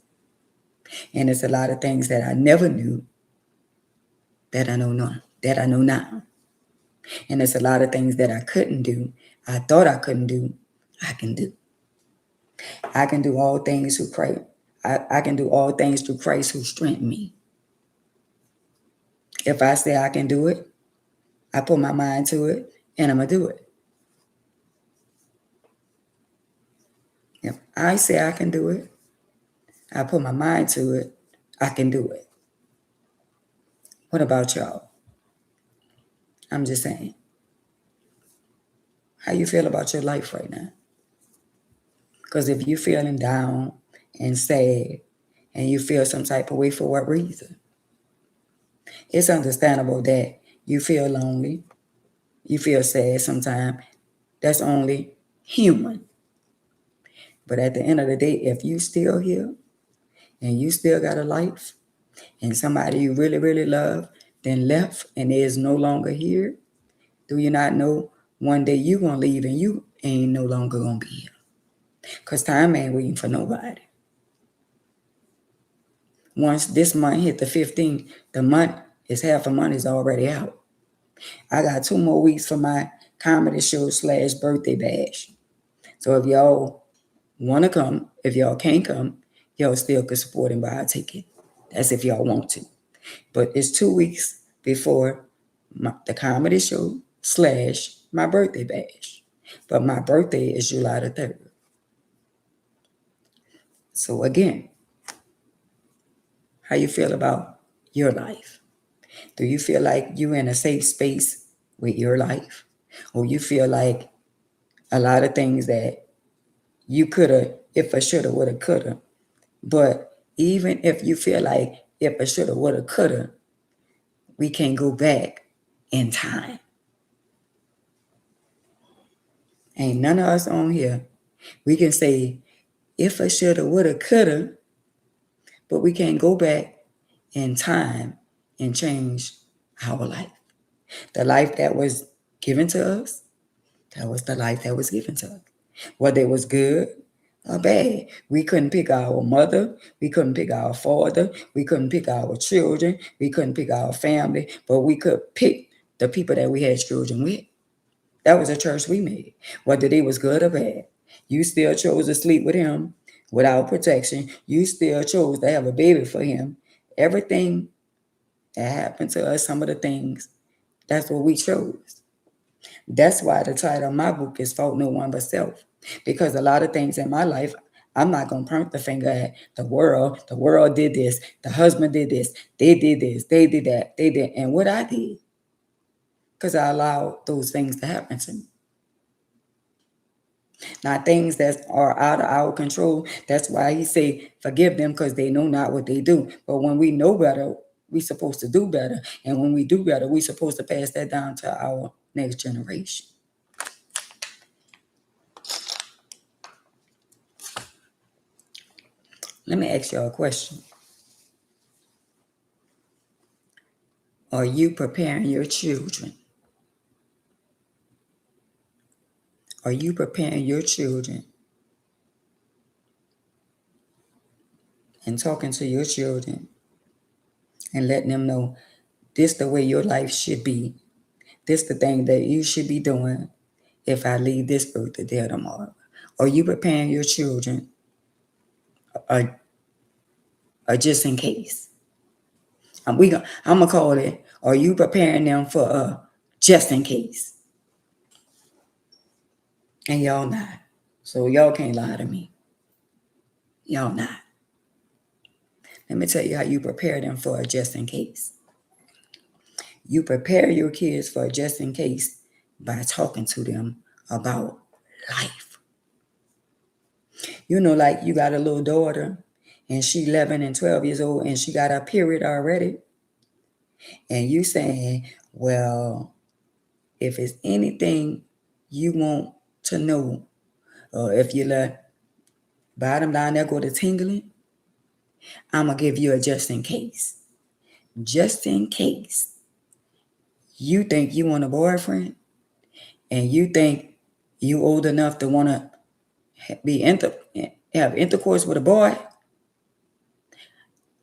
And there's a lot of things that I never knew that I know now. And there's a lot of things that I couldn't do, I thought I couldn't do, I can do. I can do all things through Christ. I can do all things through Christ who strengthens me. If I say I can do it, I put my mind to it, and I'm going to do it. If I say I can do it, I put my mind to it, I can do it. What about y'all? I'm just saying. How you feel about your life right now? Because if you're feeling down and sad and you feel some type of way, for what reason? It's understandable that you feel lonely, you feel sad sometimes. That's only human. But at the end of the day, if you still here and you still got a life and somebody you really, really love then left and is no longer here, do you not know one day you going to leave and you ain't no longer going to be here? Because time ain't waiting for nobody. Once this month hit the 15th, the month is half a month is already out. I got 2 more weeks for my comedy show / birthday bash. So if y'all want to come, if y'all can't come, y'all still could support and buy a ticket. That's if y'all want to. But it's 2 weeks before the comedy show / my birthday bash. But my birthday is July the 3rd. So again, how you feel about your life? Do you feel like you're in a safe space with your life? Or you feel like a lot of things that you could have, if I should have, would have, could have. But even if you feel like if I should have, would have, could have, we can't go back in time. Ain't none of us on here We can say, if I shoulda, woulda, coulda, but we can't go back in time and change our life. The life that was given to us, that was the life that was given to us. Whether it was good or bad. We couldn't pick our mother. We couldn't pick our father. We couldn't pick our children. We couldn't pick our family. But we could pick the people that we had children with. That was a choice we made. Whether they was good or bad. You still chose to sleep with him without protection. You still chose to have a baby for him. Everything that happened to us, some of the things, that's what we chose. That's why the title of my book is Fault No One But Self. Because a lot of things in my life, I'm not going to point the finger at the world. The world did this. The husband did this. They did this. They did that. They did. And what I did. Because I allowed those things to happen to me. Now, things that are out of our control, that's why he say, forgive them because they know not what they do. But when we know better, we're supposed to do better. And when we do better, we're supposed to pass that down to our next generation. Let me ask y'all a question. Are you preparing your children? Are you preparing your children and talking to your children and letting them know this the way your life should be? This the thing that you should be doing if I leave this earth today or tomorrow? Are you preparing your children or just in case? I'm going to call it, are you preparing them for just in case? And y'all not. So y'all can't lie to me. Y'all not. Let me tell you how you prepare them for a just in case. You prepare your kids for a just in case by talking to them about life. You know, like you got a little daughter and she 11 and 12 years old and she got her period already. And you saying, well, if it's anything you want to know, or if you let bottom down there go to tingling, I'm going to give you a just in case. Just in case you think you want a boyfriend and you think you old enough to want to have intercourse with a boy,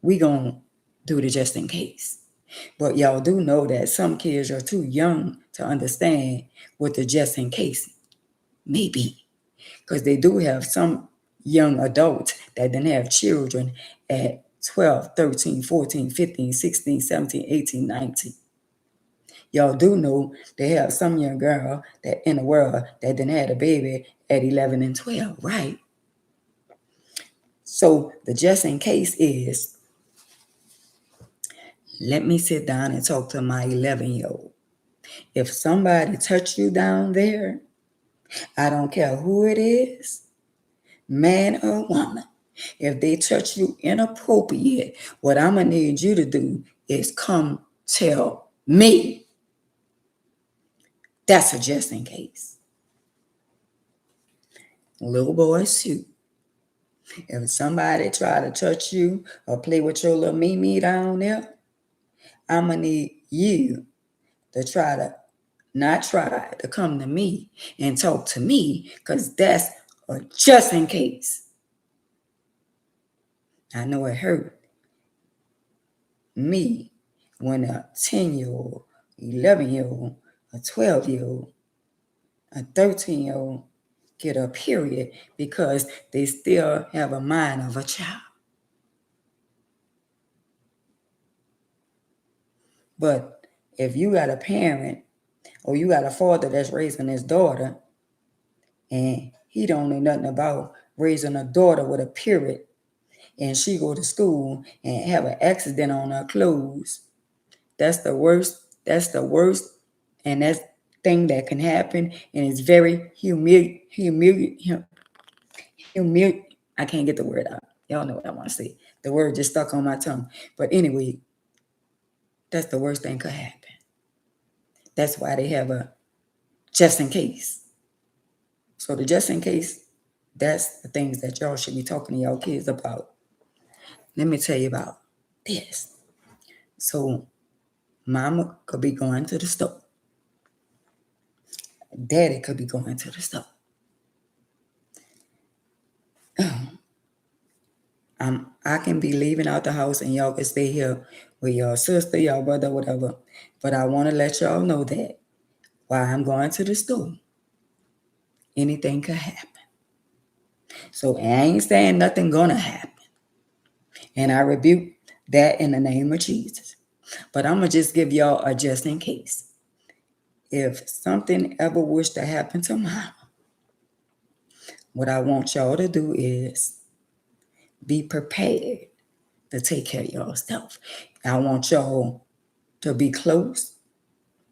we gonna do the just in case. But y'all do know that some kids are too young to understand what the just in case may be. Because they do have some young adults that didn't have children at 12, 13, 14, 15, 16, 17, 18, 19. Y'all do know they have some young girl that in the world that didn't have a baby at 11 and 12, right? So the just in case is, let me sit down and talk to my 11-year-old. If somebody touch you down there, I don't care who it is, man or woman, if they touch you inappropriate, what I'm going to need you to do is come tell me. That's a just in case. Little boys too. If somebody try to touch you or play with your little Mimi down there, I'm going to need you to not try to come to me and talk to me, because that's a just in case. I know it hurt me when a 10-year-old, 11-year-old, a 12-year-old, a 13-year-old get a period because they still have a mind of a child. But if you got a parent or you got a father that's raising his daughter and he don't know nothing about raising a daughter with a period, and she go to school and have an accident on her clothes, that's the worst. That's the worst. And that's thing that can happen. And it's very I can't get the word out. Y'all know what I want to say. The word just stuck on my tongue. But anyway, that's the worst thing could happen. That's why they have a just in case. So the just in case That's the things that y'all should be talking to y'all kids about. Let me tell you about this. So mama could be going to the store. Daddy could be going to the store. I can be leaving out the house and y'all can stay here with your sister, your brother, whatever. But I want to let y'all know that while I'm going to the store, anything could happen. So I ain't saying nothing gonna happen. And I rebuke that in the name of Jesus. But I'm gonna just give y'all a just in case. If something ever was to happen to mama, what I want y'all to do is be prepared to take care of yourself. I want y'all to be close.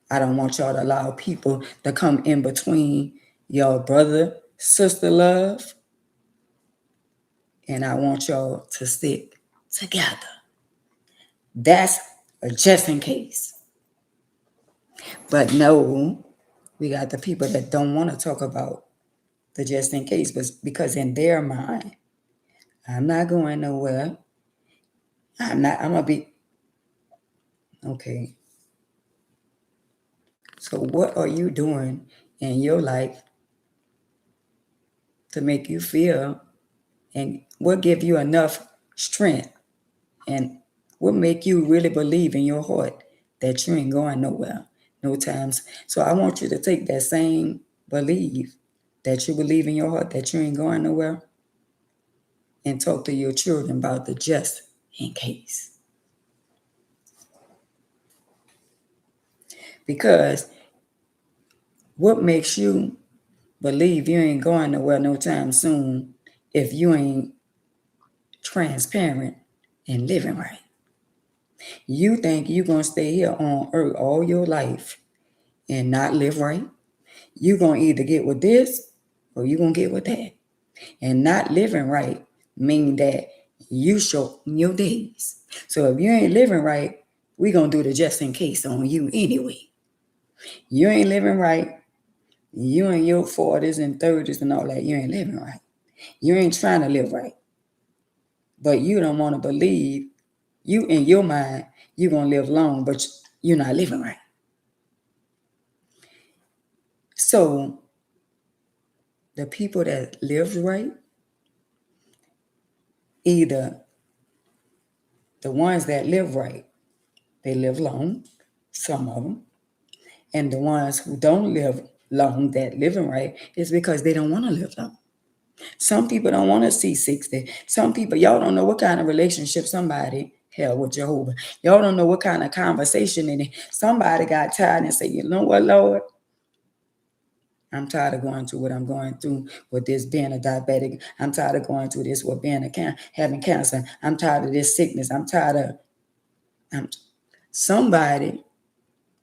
I don't want y'all to allow people to come in between your brother, sister love. And I want y'all to stick together. That's a just in case. But no, we got the people that don't want to talk about the just in case, but because in their mind, I'm not going nowhere. I'm gonna be okay. So what are you doing in your life to make you feel, and what give you enough strength, and what make you really believe in your heart that you ain't going nowhere no times? So I want you to take that same belief that you believe in your heart that you ain't going nowhere and talk to your children about the just in case. Because what makes you believe you ain't going nowhere no time soon if you ain't transparent and living right? You think you're going to stay here on earth all your life and not live right? You're going to either get with this or you're going to get with that. And not living right mean that you shorten your days. So if you ain't living right, we going to do the just in case on you anyway. You ain't living right. You in your 40s and 30s and all that, you ain't living right. You ain't trying to live right. But you don't want to believe, you in your mind, you're going to live long, but you're not living right. So the people that live right, either the ones that live right, they live long, some of them, and the ones who don't live long that living right is because they don't want to live long. Some people don't want to see 60. Some people, y'all don't know what kind of relationship somebody held with Jehovah. Y'all don't know what kind of conversation in it. Somebody got tired and said, you know what, Lord? I'm tired of going through what I'm going through with this being a diabetic. I'm tired of going through this with being having cancer. I'm tired of this sickness. I'm tired of... Somebody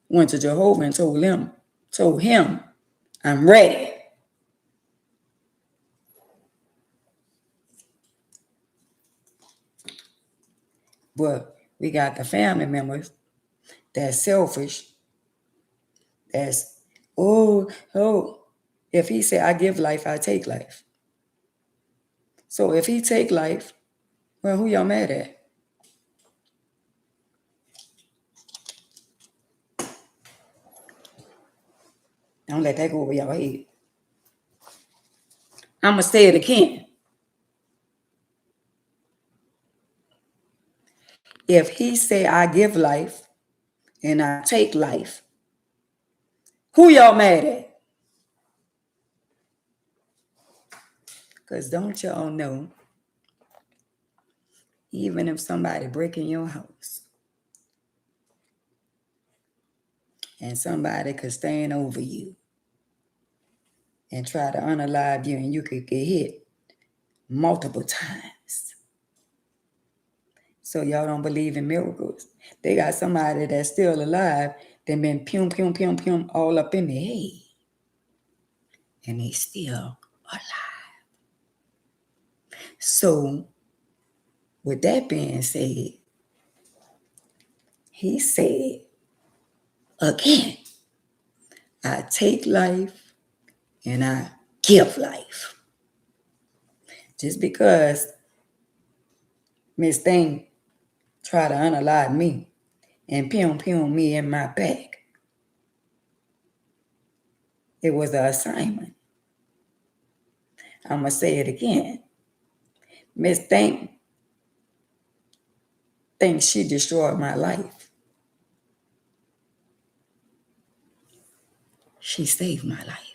went to Jehovah and told him, I'm ready. But we got the family members that's selfish, that's, if he say I give life, I take life. So if he take life, well, who y'all mad at? Don't let that go over your head. I'm going to say it again. If he say I give life and I take life, who y'all mad at? Because don't y'all know, even if somebody break in your house and somebody could stand over you and try to unalive you and you could get hit multiple times. So y'all don't believe in miracles. They got somebody that's still alive that been pum all up in their head. And they still alive. So with that being said, he said, again, I take life and I give life. Just because Miss Thing tried to unalive me and pum me in my back, it was an assignment. I'm going to say it again. Miss Thing thinks she destroyed my life. She saved my life.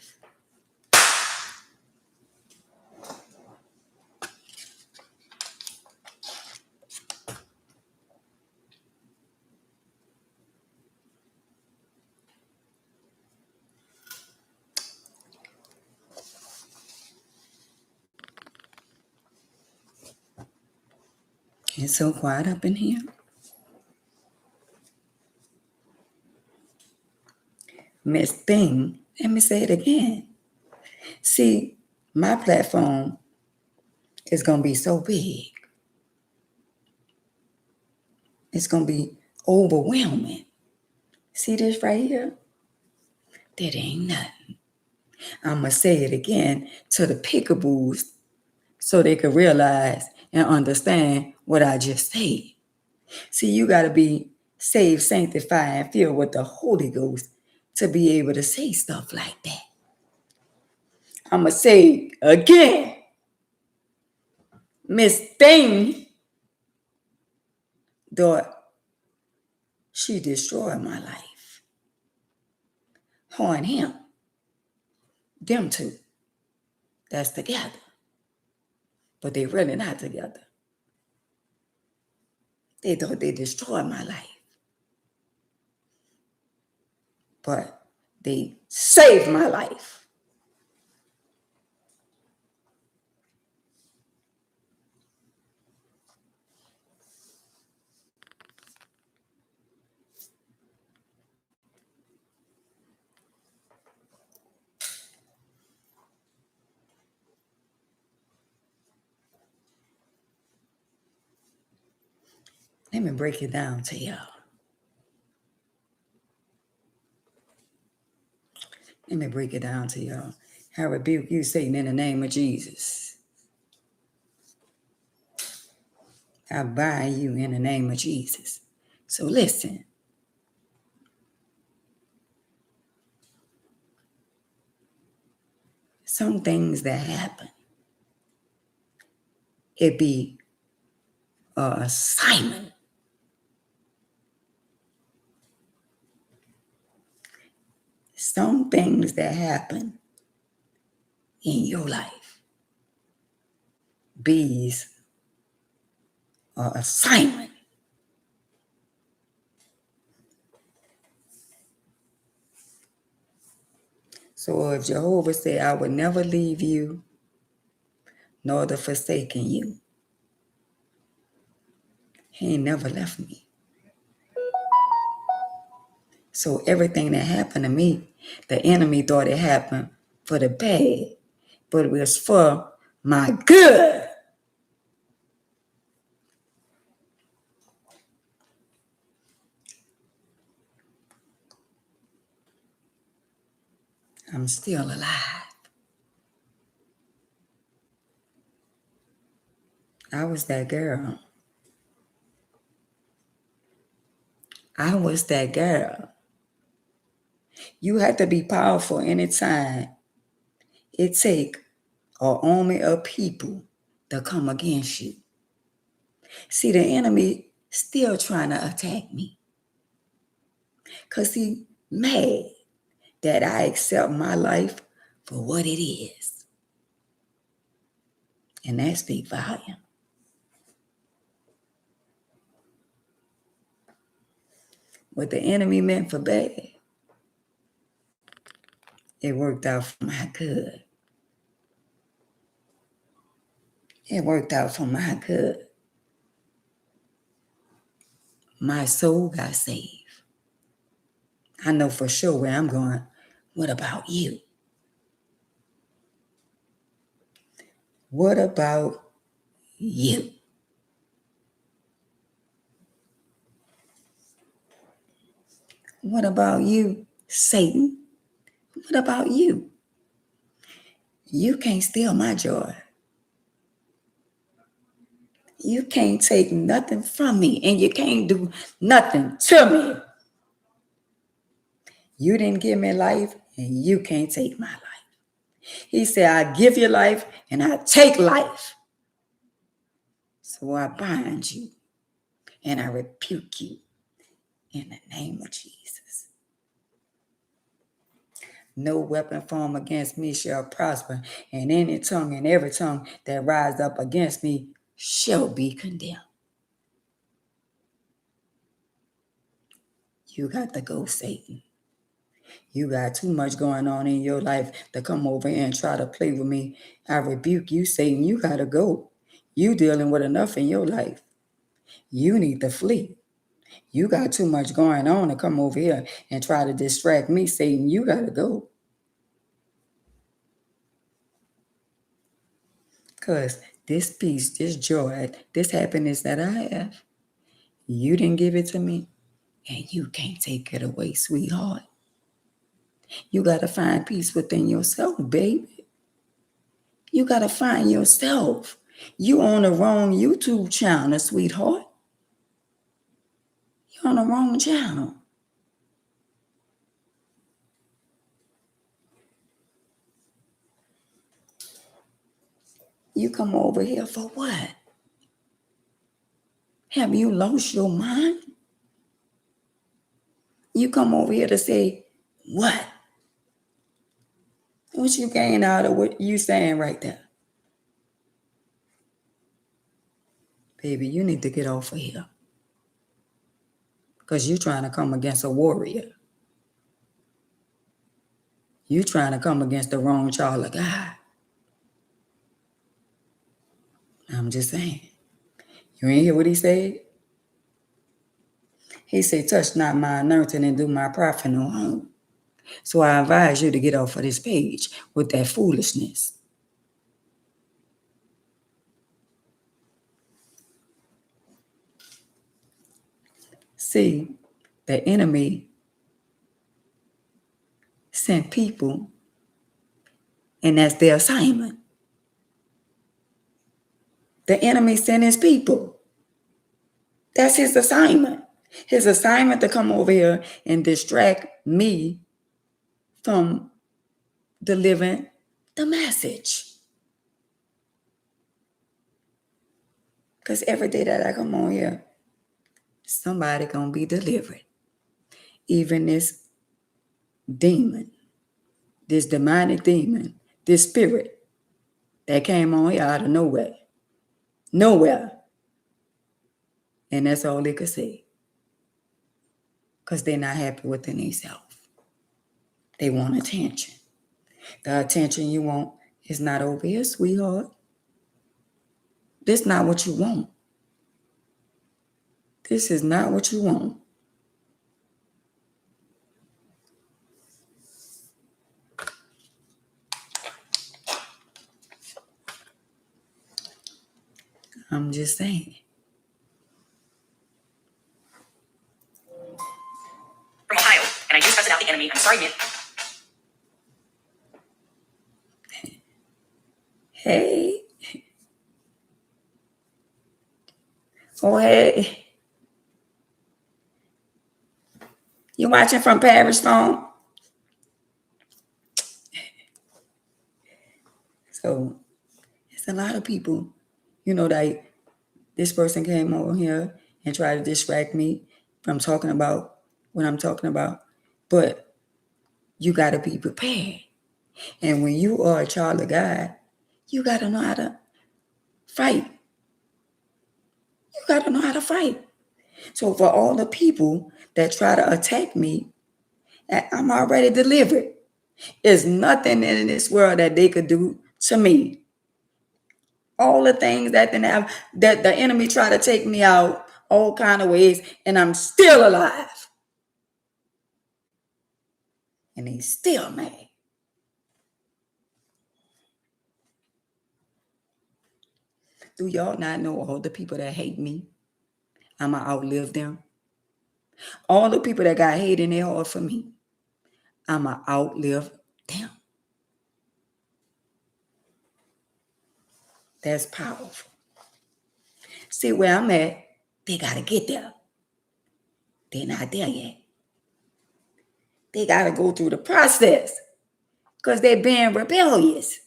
It's so quiet up in here. Miss Thing, let me say it again. See, my platform is going to be so big. It's going to be overwhelming. See this right here? That ain't nothing. I'm going to say it again to the pickaboos so they can realize and understand what I just said. See, you got to be saved, sanctified, and filled with the Holy Ghost to be able to say stuff like that. I'm going to say again, Miss Thing thought she destroyed my life. Her and him, them two, that's together. But they really not together. They thought they destroyed my life. But they saved my life. Let me break it down to y'all. Let me break it down to y'all. I rebuke you, Satan, in the name of Jesus. I bind you in the name of Jesus. So listen. Some things that happen, it be an assignment. Some things that happen in your life, bees an assignment. So if Jehovah said, I would never leave you, nor the forsaken you, he ain't never left me. So everything that happened to me, the enemy thought it happened for the bad, but it was for my good. I'm still alive. I was that girl. I was that girl. You have to be powerful anytime it take an army of people to come against you. See, the enemy still trying to attack me because he mad that I accept my life for what it is. And that speaks volume. What the enemy meant for bad, it worked out for my good. It worked out for my good. My soul got saved. I know for sure where I'm going. What about you? What about you? What about you, Satan? What about you? You can't steal my joy. You can't take nothing from me, and you can't do nothing to me. You didn't give me life, and you can't take my life. He said, I give you life, and I take life. So I bind you, and I rebuke you in the name of Jesus. No weapon formed against me shall prosper, and any tongue and every tongue that rise up against me shall be condemned. You got to go, Satan. You got too much going on in your life to come over here and try to play with me. I rebuke you, Satan. You got to go. You dealing with enough in your life. You need to flee. You got too much going on to come over here and try to distract me, Satan. You got to go. Because this peace, this joy, this happiness that I have, you didn't give it to me, and you can't take it away, sweetheart. You got to find peace within yourself, baby. You got to find yourself. You on the wrong YouTube channel, sweetheart. You're on the wrong channel. You come over here for what? Have you lost your mind? You come over here to say what? What you gain out of what you saying right there? Baby, you need to get off of here. Because you're trying to come against a warrior. You're trying to come against the wrong child of God. I'm just saying. You ain't hear what he said? He said, touch not my anointing and do my prophet no harm. So I advise you to get off of this page with that foolishness. See, the enemy sent people, and that's their assignment. The enemy sent his people. That's his assignment. His assignment to come over here and distract me from delivering the message. Because every day that I come on here, somebody gonna be delivered. Even this demon, this demonic demon, this spirit that came on here out of nowhere. Nowhere. And that's all they could say. Because they're not happy within themselves. They want attention. The attention you want is not over here, sweetheart. This is not what you want. This is not what you want. I'm just saying. From Ohio, and I just tested out the enemy. I'm sorry, man. Hey. Oh, hey. You watching from Paris phone? So it's a lot of people, that this person came over here and tried to distract me from talking about what I'm talking about. But you got to be prepared. And when you are a child of God, you got to know how to fight. You got to know how to fight. So for all the people that try to attack me, I'm already delivered. There's nothing in this world that they could do to me. All the things that the enemy try to take me out all kind of ways, and I'm still alive. And he's still mad. Do y'all not know all the people that hate me? I'ma outlive them. All the people that got hate in their heart for me, I'ma outlive them. That's powerful. see where I'm at, they got to get there. They're not there yet. They got to go through the process because they're being rebellious.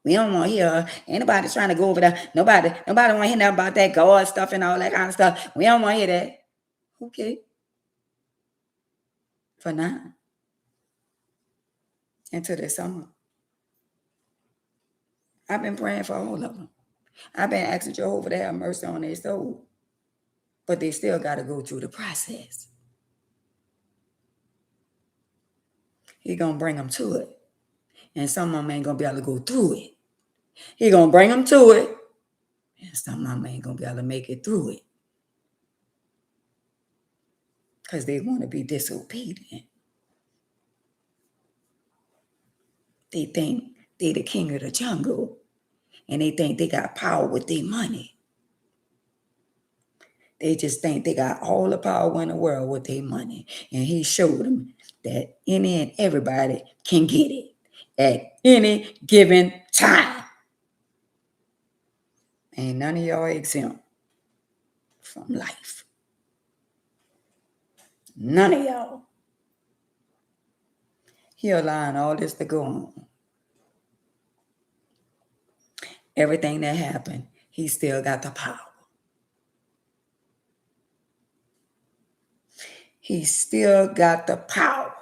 We don't want to hear anybody trying to go over there. Nobody want to hear nothing about that God stuff and all that kind of stuff. We don't want to hear that. Okay. For now. Until this summer. I've been praying for all of them. I've been asking Jehovah to have mercy on their soul. But they still got to go through the process. He going to bring them to it. And some of them ain't going to be able to go through it. He going to bring them to it. And some of them ain't going to be able to make it through it. Because they want to be disobedient. They think they the king of the jungle. And they think they got power with their money. They just think they got all the power in the world with their money. And he showed them that any and everybody can get it at any given time. Ain't none of y'all exempt from life. None of y'all. He allowing all this to go on. Everything that happened, he still got the power. He still got the power.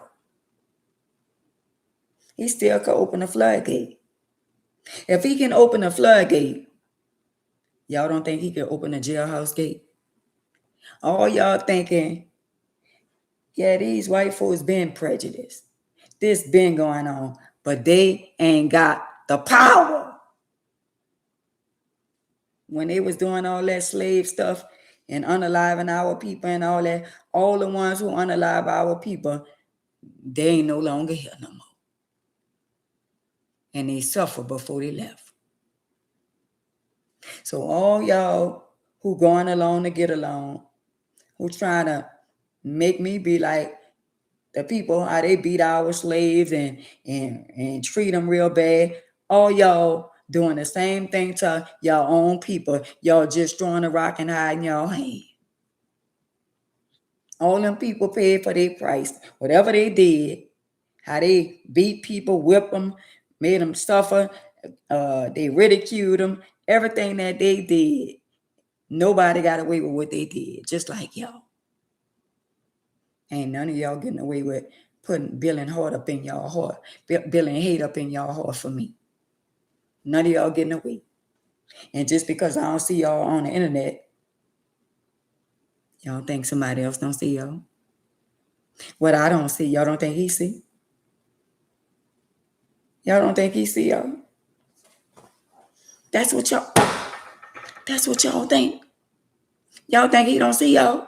He still can open the floodgate. If he can open the floodgate, y'all don't think he can open the jailhouse gate? All y'all thinking, yeah, these white folks been prejudiced. This been going on, but they ain't got the power. When they was doing all that slave stuff and unaliving our people and all that, all the ones who unalive our people, they ain't no longer here no more. And they suffered before they left. So all y'all who going along to get along, who trying to make me be like the people, how they beat our slaves and treat them real bad, all y'all doing the same thing to your own people. Y'all just throwing a rock and hiding your hand. All them people paid for their price. Whatever they did, how they beat people, whip them, made them suffer, they ridiculed them, everything that they did, nobody got away with what they did, just like y'all. Ain't none of y'all getting away with building hate up in y'all heart for me. None of y'all getting away. And just because I don't see y'all on the internet, y'all think somebody else don't see y'all? What I don't see, y'all don't think he see? Y'all don't think he see y'all? That's what y'all think. Y'all think he don't see y'all?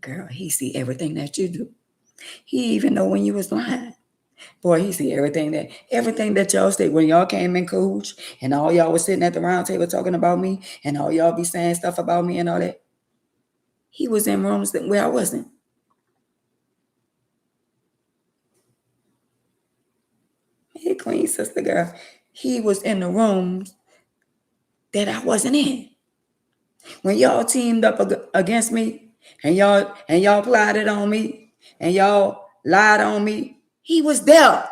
Girl, he see everything that you do. He even know when you was lying. Boy, he see everything that y'all say. When y'all came in cahoots and all y'all was sitting at the round table talking about me and all y'all be saying stuff about me and all that. He was in rooms where I wasn't. Hey, Queen Sister Girl. He was in the rooms that I wasn't in. When y'all teamed up against me and y'all plotted on me and y'all lied on me, he was there.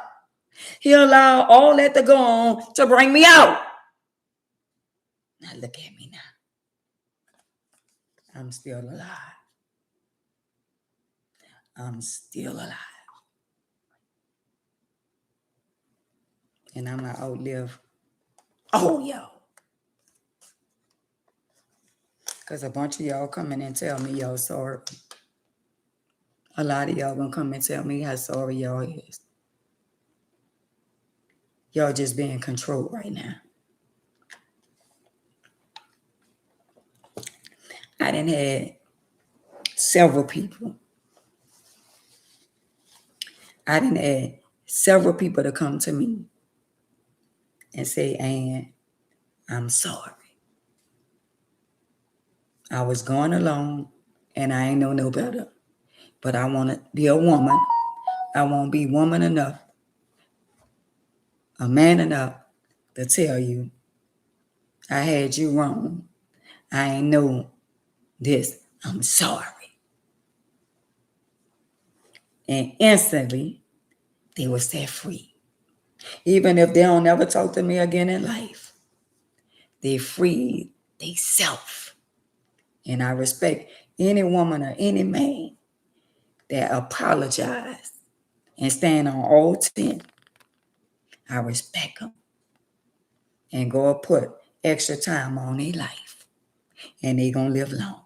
He allowed all that to go on to bring me out. Now look at me now. I'm still alive. I'm still alive. And I'm going to outlive all y'all. Because a bunch of y'all come in and tell me y'all sorry. A lot of y'all going to come and tell me how sorry y'all is. Y'all just being controlled right now. I done had several people. I done had several people to come to me and say, Ann, I'm sorry. I was going along and I ain't know no better. But I want to be a woman. I want to be woman enough, a man enough to tell you I had you wrong. I ain't know this. I'm sorry. And instantly, they were set free. Even if they don't ever talk to me again in life, they freed they self. And I respect any woman or any man that apologize and stand on all 10. I respect them and go put extra time on their life, and they gonna live longer.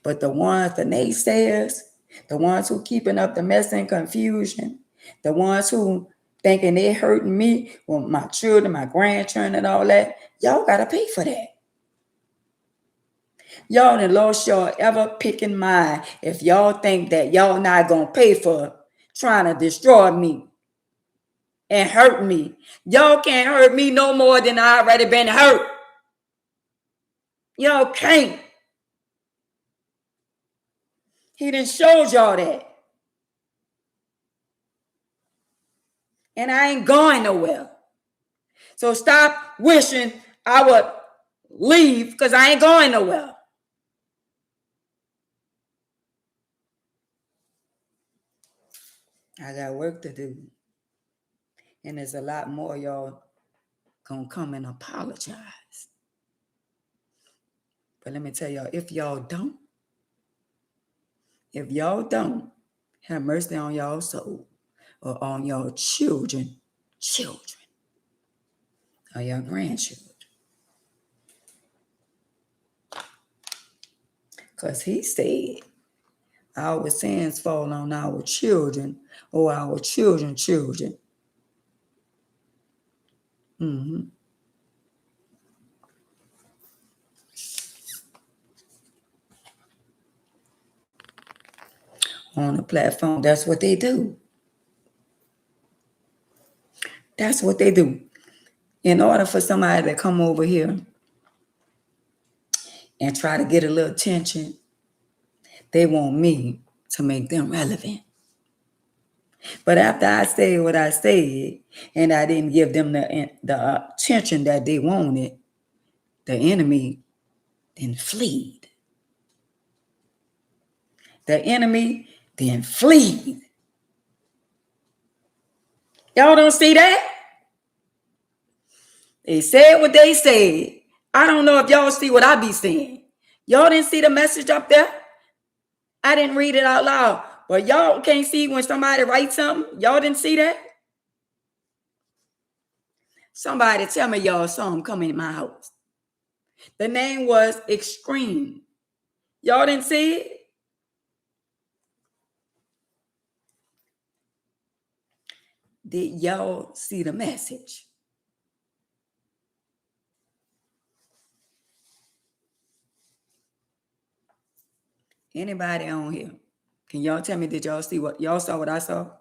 But the ones, the naysayers, the ones who keeping up the mess and confusion, the ones who thinking they hurting me, well, my children, my grandchildren, and all that, y'all gotta pay for that. Y'all done lost your ever picking mind if y'all think that y'all not gonna pay for trying to destroy me and hurt me. Y'all can't hurt me no more than I already been hurt. Y'all can't. He done showed y'all that. And I ain't going nowhere. So stop wishing I would leave, because I ain't going nowhere. I got work to do. And there's a lot more y'all gonna come and apologize. But let me tell y'all, if y'all don't have mercy on y'all soul or on y'all children, or your grandchildren. Because he said, our sins fall on our children or our children's children. On the platform, that's what they do. That's what they do. In order for somebody to come over here and try to get a little attention, they want me to make them relevant. But after I said what I said, and I didn't give them the attention that they wanted, the enemy then fled. The enemy then fled. Y'all don't see that? They said what they said. I don't know if y'all see what I be saying. Y'all didn't see the message up there? I didn't read it out loud. But y'all can't see when somebody writes something? Y'all didn't see that? Somebody tell me y'all saw him coming in my house. The name was Extreme. Y'all didn't see it? Did y'all see the message? Anybody on here? Can y'all tell me, did y'all see what y'all saw what I saw?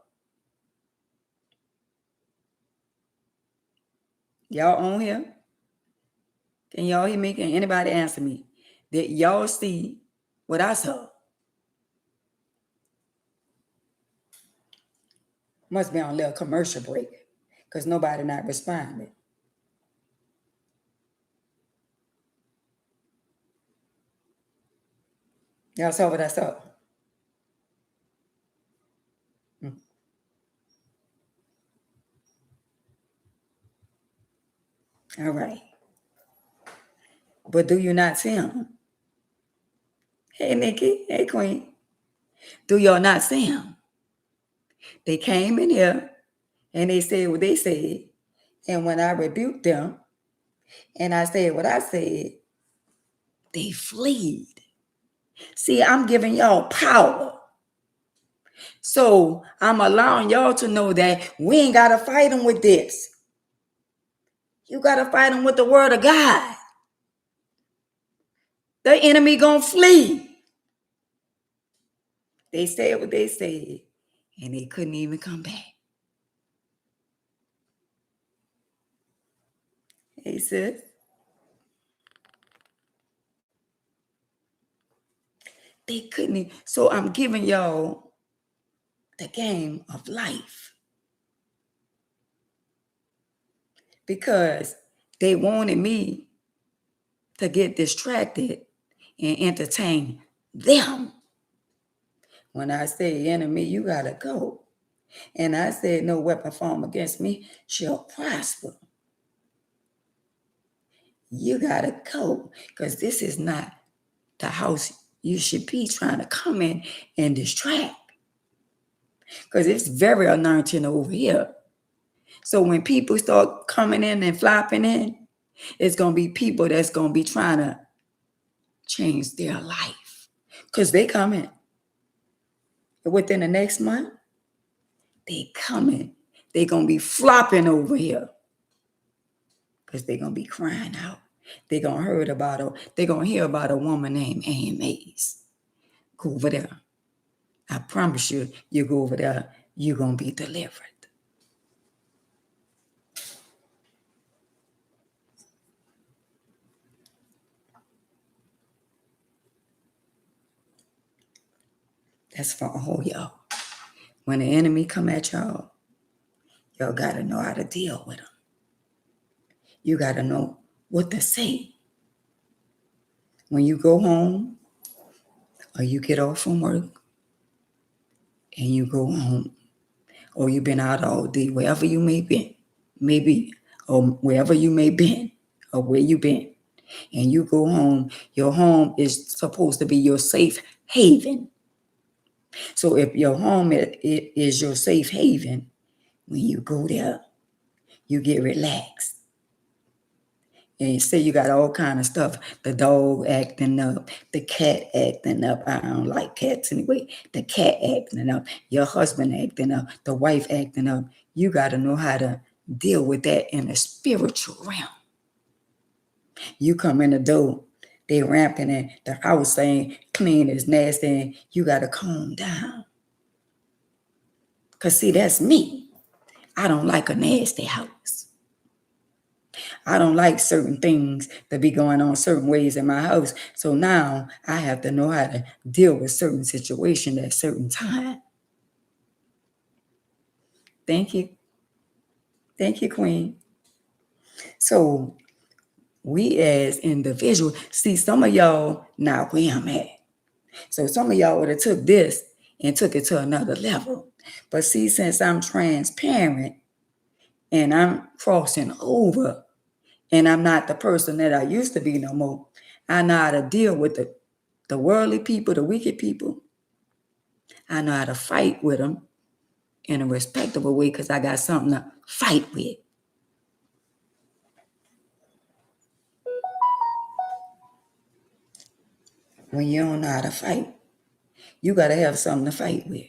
Y'all on here? Can y'all hear me? Can anybody answer me? Did y'all see what I saw? Must be on a little commercial break because nobody not responding. Y'all saw what I saw? All right. But do you not see him? Hey, Nikki. Hey, Queen. Do y'all not see him? They came in here and they said what they said. And when I rebuked them and I said what I said, they fled. See, I'm giving y'all power. So I'm allowing y'all to know that we ain't got to fight them with this. You got to fight them with the word of God. The enemy gonna flee. They said what they said, and they couldn't even come back. Hey, sis. They couldn't even. So I'm giving y'all the game of life. Because they wanted me to get distracted and entertain them. When I say enemy, you gotta go. And I said, no weapon formed against me shall prosper. You gotta go, because this is not the house you should be trying to come in and distract. Because it's very anointing over here. So when people start coming in and flopping in, it's gonna be people that's gonna be trying to change their life. Because they coming. Within the next month, they coming. They gonna be flopping over here. Because they gonna be crying out. They gonna hear about a woman named Ann Mays. Go over there. I promise you, you go over there, you're gonna be delivered. That's for all y'all. When the enemy come at y'all gotta know how to deal with them. You gotta know what to say. When you go home or you get off from work and you go home, or you've been out all day, wherever you may be, or wherever you may been, or where you been, and you go home, your home is supposed to be your safe haven. So if your home is your safe haven, when you go there, you get relaxed. And you say you got all kind of stuff, the dog acting up, the cat acting up. I don't like cats anyway. The cat acting up, your husband acting up, the wife acting up. You got to know how to deal with that in a spiritual realm. You come in the door, they ramping in the house saying clean is nasty, and you got to calm down. Because see, that's me. I don't like a nasty house. I don't like certain things that be going on certain ways in my house. So now I have to know how to deal with certain situations at certain time. Thank you. Thank you, Queen. So we as individuals, see some of y'all now where I'm at. So some of y'all would have took this and took it to another level. But see, since I'm transparent and I'm crossing over and I'm not the person that I used to be no more, I know how to deal with the worldly people, the wicked people. I know how to fight with them in a respectable way because I got something to fight with. When you don't know how to fight, you got to have something to fight with.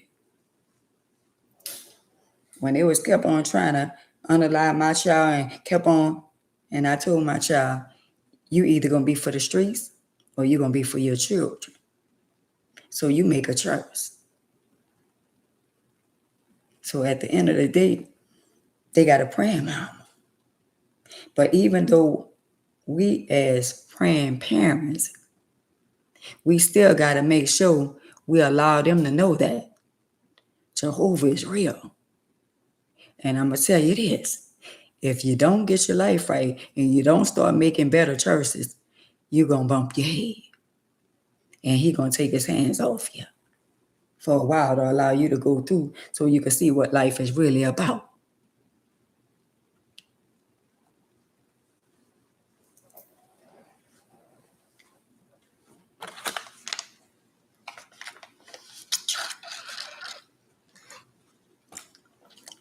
When they was kept on trying to unalive my child and kept on, and I told my child, you either going to be for the streets or you're going to be for your children. So you make a choice. So at the end of the day, they got a praying mama. But even though we as praying parents, we still got to make sure we allow them to know that Jehovah is real. And I'm going to tell you this. If you don't get your life right and you don't start making better choices, you're going to bump your head. And he's going to take his hands off you for a while to allow you to go through so you can see what life is really about.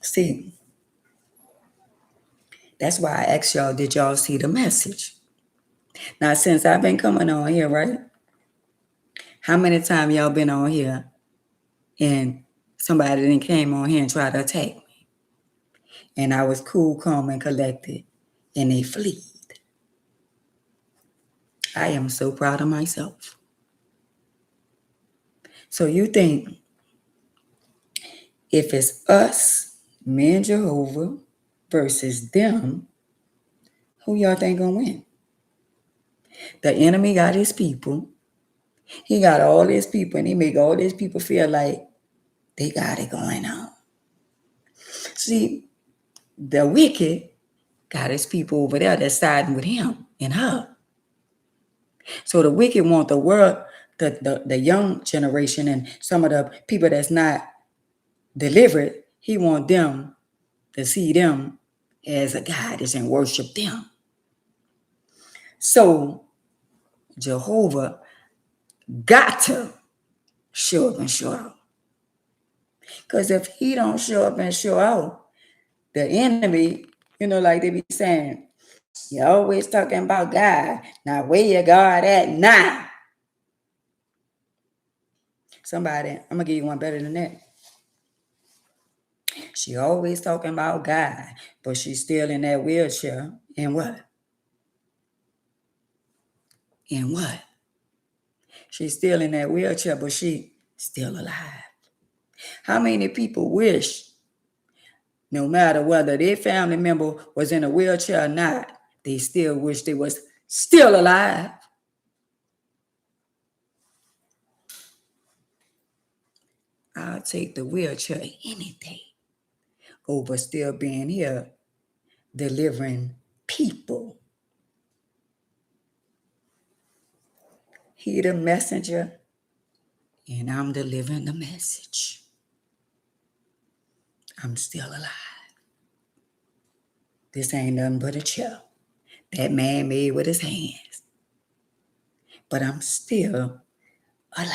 See, that's why I asked y'all, did y'all see the message? Now, since I've been coming on here, right? How many times y'all been on here and somebody then came on here and tried to attack me? And I was cool, calm, and collected, and they fled. I am so proud of myself. So you think if it's us, me and Jehovah, versus them, who y'all think gonna win? The enemy got his people. He got all his people, and he make all his people feel like they got it going on. See, the wicked got his people over there that's siding with him and her. So the wicked want the world, the young generation and some of the people that's not delivered, he want them to see them as a goddess and worship them. So Jehovah got to show up and show out. Because if he don't show up and show out, the enemy, like they be saying, you always talking about God. Now where your God at now? Somebody, I'm going to give you one better than that. She always talking about God, but she's still in that wheelchair. And what? And what? She's still in that wheelchair, but she still alive. How many people wish, no matter whether their family member was in a wheelchair or not, they still wish they was still alive? I'll take the wheelchair any day over still being here delivering people. He the messenger, and I'm delivering the message. I'm still alive. This ain't nothing but a chair that man made with his hands. But I'm still alive.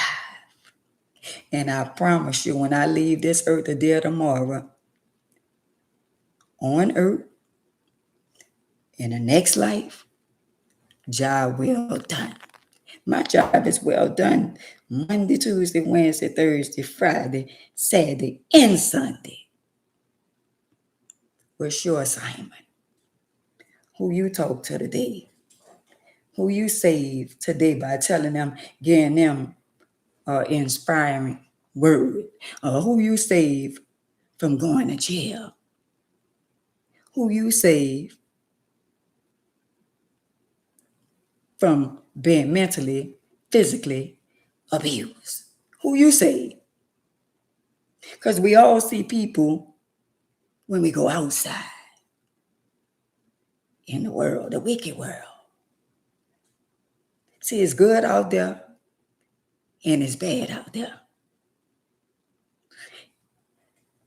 And I promise you, when I leave this earth the day of tomorrow, on earth, in the next life, job well done. My job is well done Monday, Tuesday, Wednesday, Thursday, Friday, Saturday, and Sunday. What's your assignment? Who you talk to today? Who you save today by telling them, giving them inspiring word? Who you save from going to jail? Who you save from being mentally, physically abused? Who you save? Because we all see people when we go outside in the world, the wicked world. See, it's good out there and it's bad out there.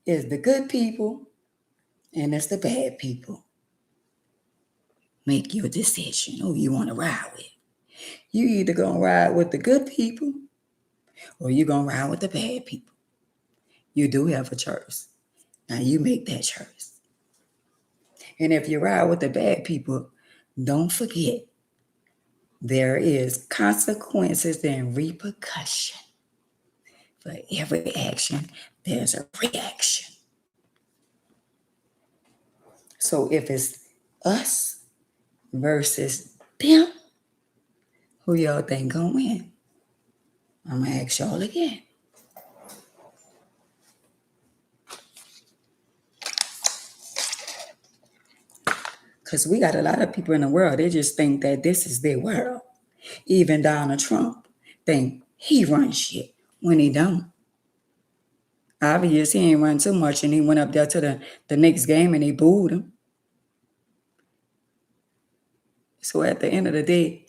It's the good people and it's the bad people. Make your decision who you want to ride with. You either going to ride with the good people or you going to ride with the bad people. You do have a choice. Now you make that choice. And if you ride with the bad people, don't forget there is consequences and repercussion. For every action, there's a reaction. So if it's us versus them, who y'all think gonna win? I'm gonna ask y'all again. Because we got a lot of people in the world, they just think that this is their world. Even Donald Trump think he runs shit when he don't. Obviously, he ain't run too much, and he went up there to the Knicks game and they booed him. So at the end of the day,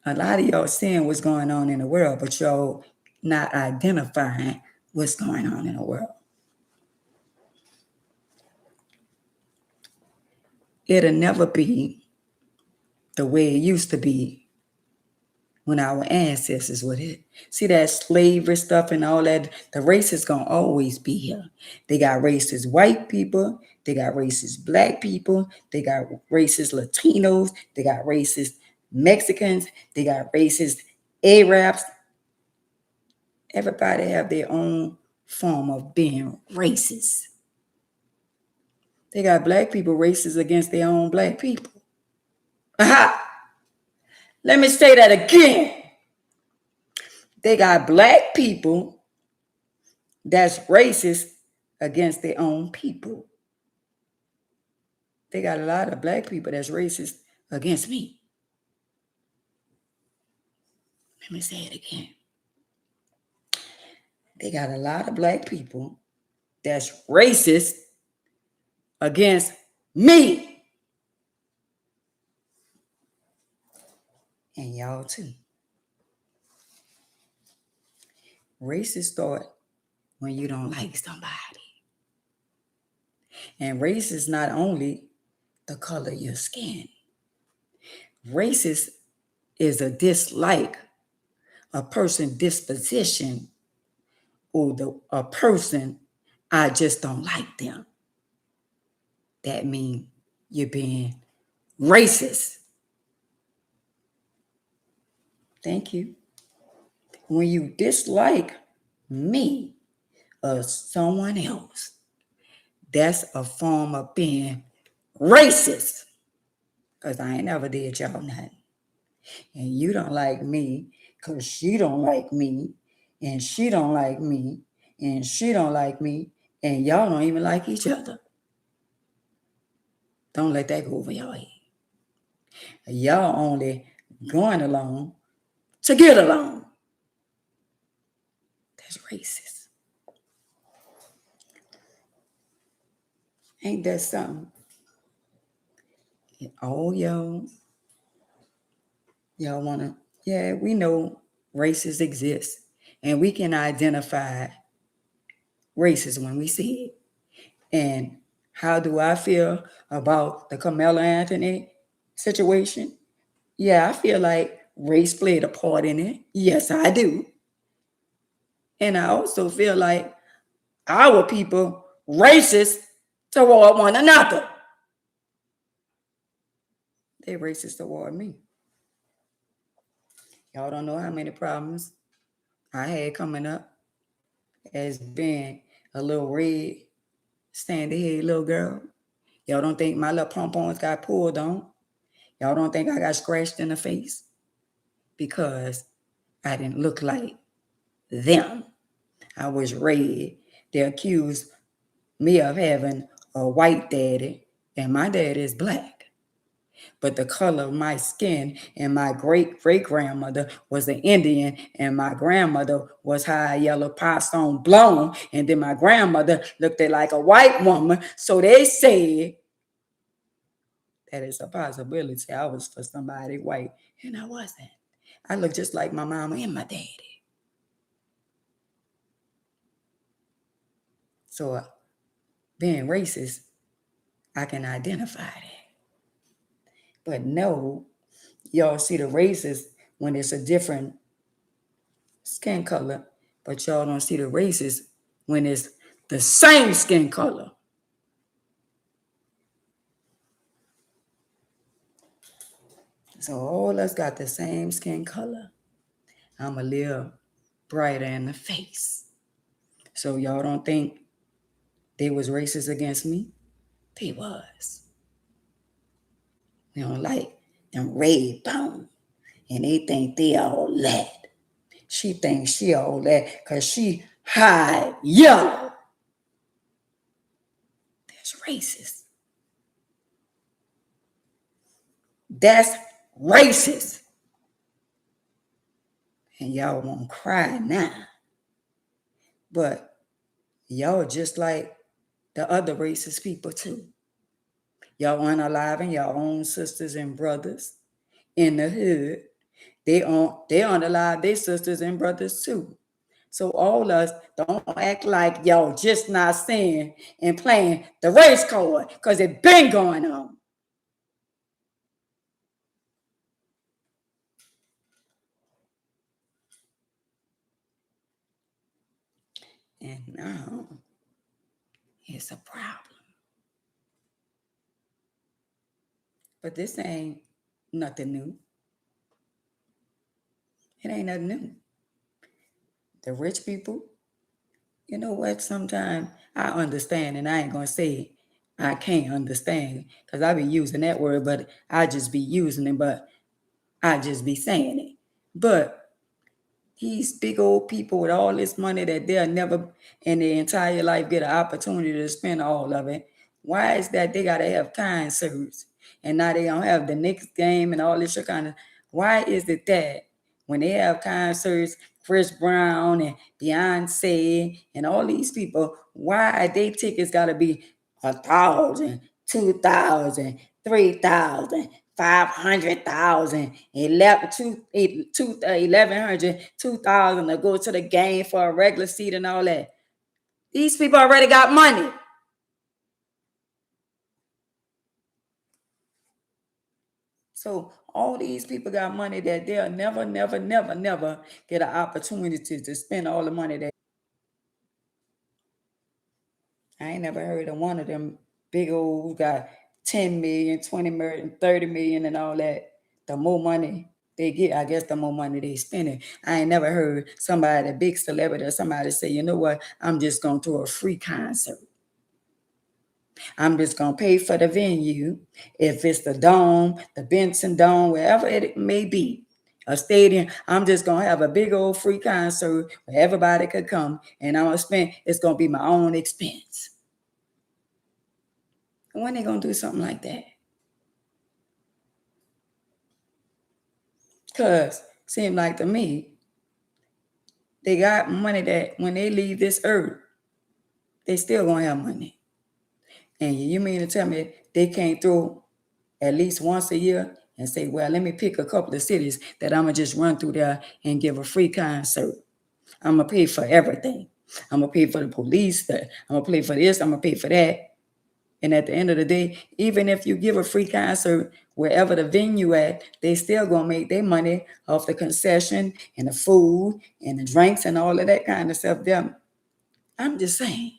a lot of y'all seeing what's going on in the world, but y'all not identifying what's going on in the world. It'll never be the way it used to be when our ancestors were here. See that slavery stuff and all that? The race is going to always be here. They got racist white people. They got racist black people. They got racist Latinos. They got racist Mexicans. They got racist Arabs. Everybody have their own form of being racist. They got black people racist against their own black people. Aha! Let me say that again. They got black people that's racist against their own people. They got a lot of black people that's racist against me. Let me say it again. They got a lot of black people that's racist against me. And y'all too. Races start when you don't like somebody. And race is not only the color of your skin. Racist is a dislike, a person disposition, or a person, I just don't like them. That means you're being racist. Thank you. When you dislike me or someone else, that's a form of being racist. Because I ain't never did y'all nothing. And you don't like me because she don't like me. And she don't like me. And she don't like me. And y'all don't even like each other. Don't let that go over your head. Y'all only going along to get along. That's racist. Ain't that something? Oh, y'all want to, yeah, we know races exist. And we can identify races when we see it. And how do I feel about the Carmelo Anthony situation? Yeah, I feel like race played a part in it. Yes, I do. And I also feel like our people racist toward one another. They racist toward me. Y'all don't know how many problems I had coming up as being a little red, sandy head little girl. Y'all don't think my little pom-poms got pulled on? Y'all don't think I got scratched in the face? Because I didn't look like them. I was red. They accused me of having a white daddy, and my daddy is black. But the color of my skin and my great-great-grandmother was an Indian, and my grandmother was high yellow Passon blonde, and then my grandmother looked like a white woman. So they said that it's a possibility I was for somebody white, and I wasn't. I looked just like my mama and my daddy. So being racist, I can identify that. But no, y'all see the racist when it's a different skin color, but y'all don't see the racist when it's the same skin color. So all of us got the same skin color. I'm a little brighter in the face. So y'all don't think they was racist against me? They was. They don't like them red bone. And they think they all that. She thinks she all that because she high yellow. That's racist. That's racist. And y'all won't cry now. But y'all just like the other racist people too. Y'all unaliving your own sisters and brothers in the hood. They unalive their sisters and brothers too. So all us don't act like y'all just not seeing and playing the race card because it been going on. And now it's a problem. But this ain't nothing new. It ain't nothing new. The rich people, you know what? Sometimes I understand, and I ain't gonna say I can't understand because I be using that word, but I just be using it, but I just be saying it. But these big old people with all this money that they'll never in their entire life get an opportunity to spend all of it. Why is that they gotta have concerts and now they don't have the Knicks game and all this shit kind of? Why is it that when they have concerts, Chris Brown and Beyonce and all these people, why they tickets gotta be 1,000, 2,000, 3,000, 500,000, 1,100, 2,000 to go to the game for a regular seat and all that. These people already got money. So all these people got money that they'll never get an opportunity to spend all the money that. I ain't never heard of one of them big old got 10 million, 20 million, 30 million and all that. The more money they get, I guess the more money they spending. I ain't never heard somebody, a big celebrity or somebody say, you know what, I'm just going to do a free concert. I'm just going to pay for the venue. If it's the Dome, the Benson Dome, wherever it may be, a stadium, I'm just going to have a big old free concert where everybody could come and I'm going to spend, it's going to be my own expense. When they going to do something like that? Because seems like to me, they got money that when they leave this earth, they still going to have money. And you mean to tell me they can't throw at least once a year and say, well, let me pick a couple of cities that I'm going to just run through there and give a free concert. I'm going to pay for everything. I'm going to pay for the police. I'm going to pay for this. I'm going to pay for that. And at the end of the day, even if you give a free concert wherever the venue at, they still going to make their money off the concession and the food and the drinks and all of that kind of stuff. Them, I'm just saying.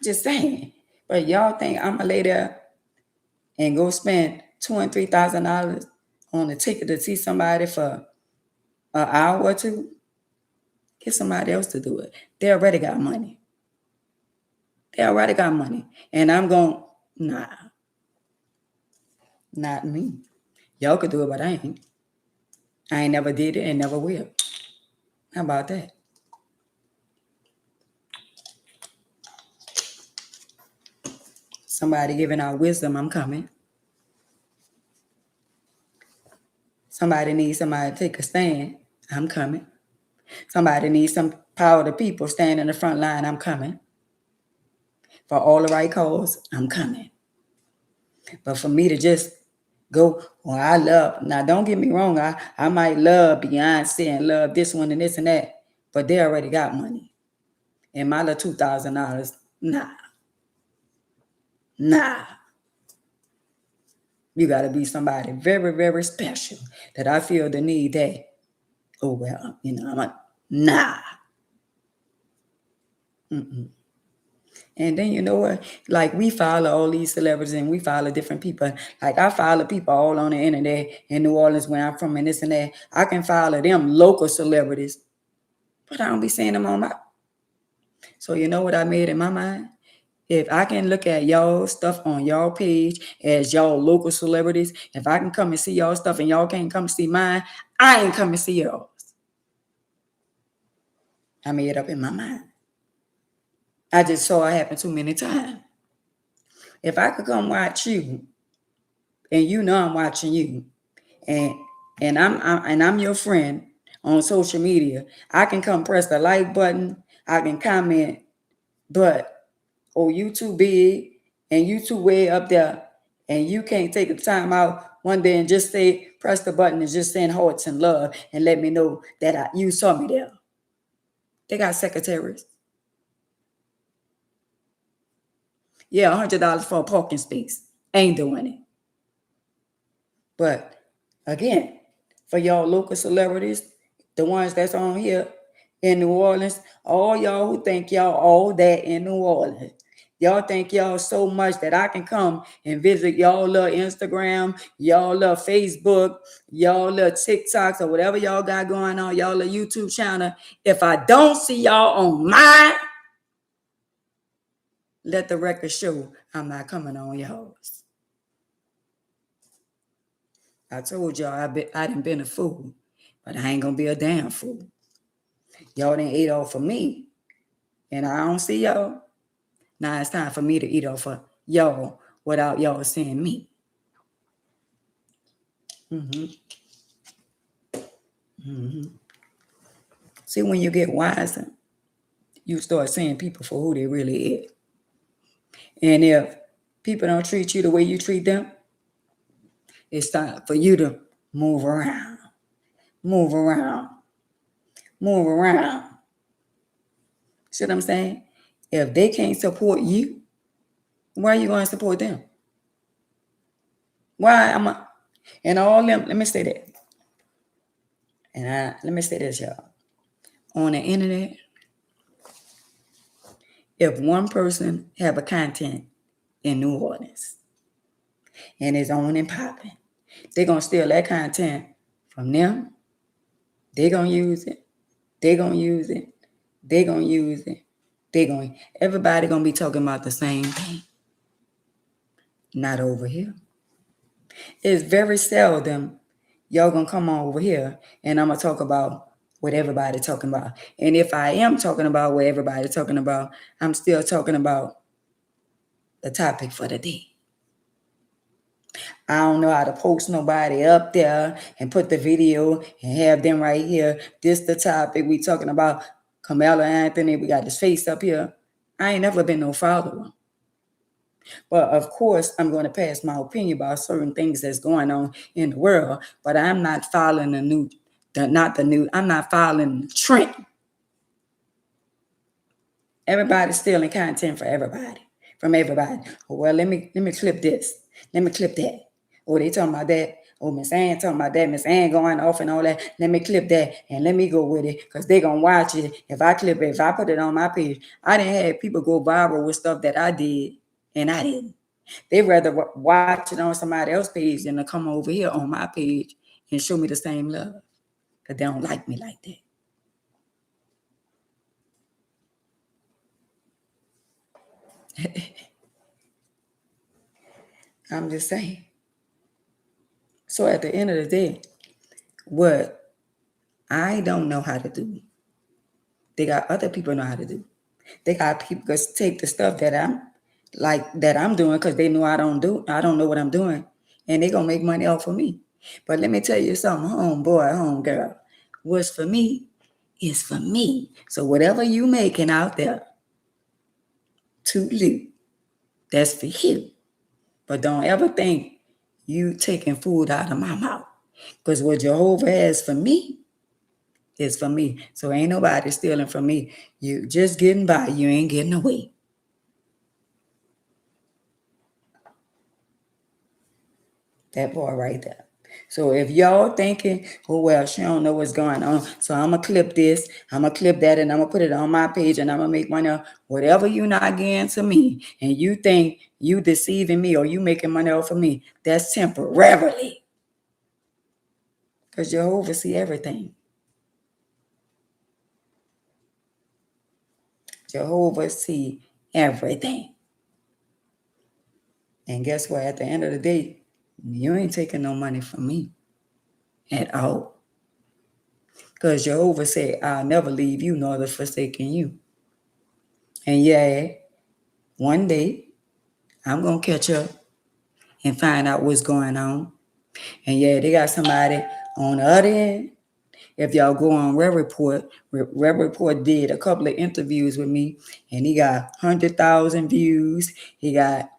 Just saying. But y'all think I'm gonna lay there and go spend $2,000 and $3,000 on a ticket to see somebody for an hour or two? Get somebody else to do it. They already got money. And I'm going, nah. Not me. Y'all could do it, but I ain't. I ain't never did it and never will. How about that? Somebody giving out wisdom, I'm coming. Somebody needs somebody to take a stand, I'm coming. Somebody needs some power to people stand in the front line, I'm coming. For all the right cause, I'm coming. But for me to just go, well, I love, now don't get me wrong, I might love Beyonce and love this one and this and that, but they already got money. And my little $2,000, nah. You got to be somebody very, very special that I feel the need that, oh, well, I'm like, nah. Mm-mm. And then you know what? Like we follow all these celebrities and we follow different people. Like I follow people all on the internet in New Orleans where I'm from and this and that. I can follow them local celebrities, but I don't be seeing them on my. So you know what I made in my mind? If I can look at y'all stuff on y'all page as y'all local celebrities, if I can come and see y'all stuff and y'all can't come see mine, I ain't come and see yours. I made it up in my mind. I just saw it happen too many times. If I could come watch you, and you know I'm watching you, and I'm your friend on social media, I can come press the like button, I can comment, but you too big and you too way up there, and you can't take the time out one day and just say press the button and just send hearts and love and let me know that you saw me there. They got secretaries. Yeah, $100 for a parking space. Ain't doing it. But again, for y'all local celebrities, the ones that's on here in New Orleans, all y'all who think y'all all that in New Orleans, y'all think y'all so much that I can come and visit y'all little Instagram, y'all little Facebook, y'all little TikToks or whatever y'all got going on, y'all little YouTube channel. If I don't see y'all on mine, let the record show I'm not coming on y'all's. I told y'all I done been a fool, but I ain't gonna be a damn fool. Y'all done ate off of me, and I don't see y'all. Now it's time for me to eat off of y'all without y'all seeing me. See, when you get wiser, you start seeing people for who they really is. And if people don't treat you the way you treat them, it's time for you to move around, move around, move around. See what I'm saying? If they can't support you, why are you going to support them? Why am I? And all them, let me say that. Let me say this, y'all. On the internet, if one person have a content in New Orleans and it's on and popping, they're going to steal that content from them. They're going to use it. They're going to use it. They're going to use it. Everybody going to be talking about the same thing. Not over here. It's very seldom y'all going to come on over here and I'm going to talk about what everybody talking about. And if I am talking about what everybody talking about, I'm still talking about the topic for the day. I don't know how to post nobody up there and put the video and have them right here. This the topic we talking about. Carmelo Anthony, we got his face up here. I ain't never been no follower. But of course, I'm going to pass my opinion about certain things that's going on in the world. But I'm not following I'm not following the trend. Everybody's stealing content from everybody. Oh, well, let me clip this. Let me clip that. Oh, they talking about that. Oh, Miss Ann talking about that. Miss Ann going off and all that. Let me clip that and let me go with it because they're going to watch it. If I clip it, if I put it on my page, I didn't have people go viral with stuff that I did and I didn't. They rather watch it on somebody else's page than to come over here on my page and show me the same love because they don't like me like that. I'm just saying. So at the end of the day, what I don't know how to do, they got other people know how to do. They got people that take the stuff that I'm doing because they know I don't know what I'm doing, and they gonna make money off of me. But let me tell you something, homeboy, homegirl, what's for me is for me. So whatever you making out there, to you, that's for you. But don't ever think you taking food out of my mouth. Because what Jehovah has for me is for me. So ain't nobody stealing from me. You just getting by. You ain't getting away. That part right there. So if y'all thinking, oh, well, she don't know what's going on, so I'm going to clip this, I'm going to clip that, and I'm going to put it on my page, and I'm going to make money off whatever you not getting to me, and you think you deceiving me or you making money off of me, that's temporarily. Because Jehovah see everything. Jehovah see everything. And guess what? At the end of the day, you ain't taking no money from me at all. Because Jehovah said, I'll never leave you nor the forsaken you. And yeah, one day I'm going to catch up and find out what's going on. And yeah, they got somebody on the other end. If y'all go on Red Report did a couple of interviews with me, and he got 100,000 views. He got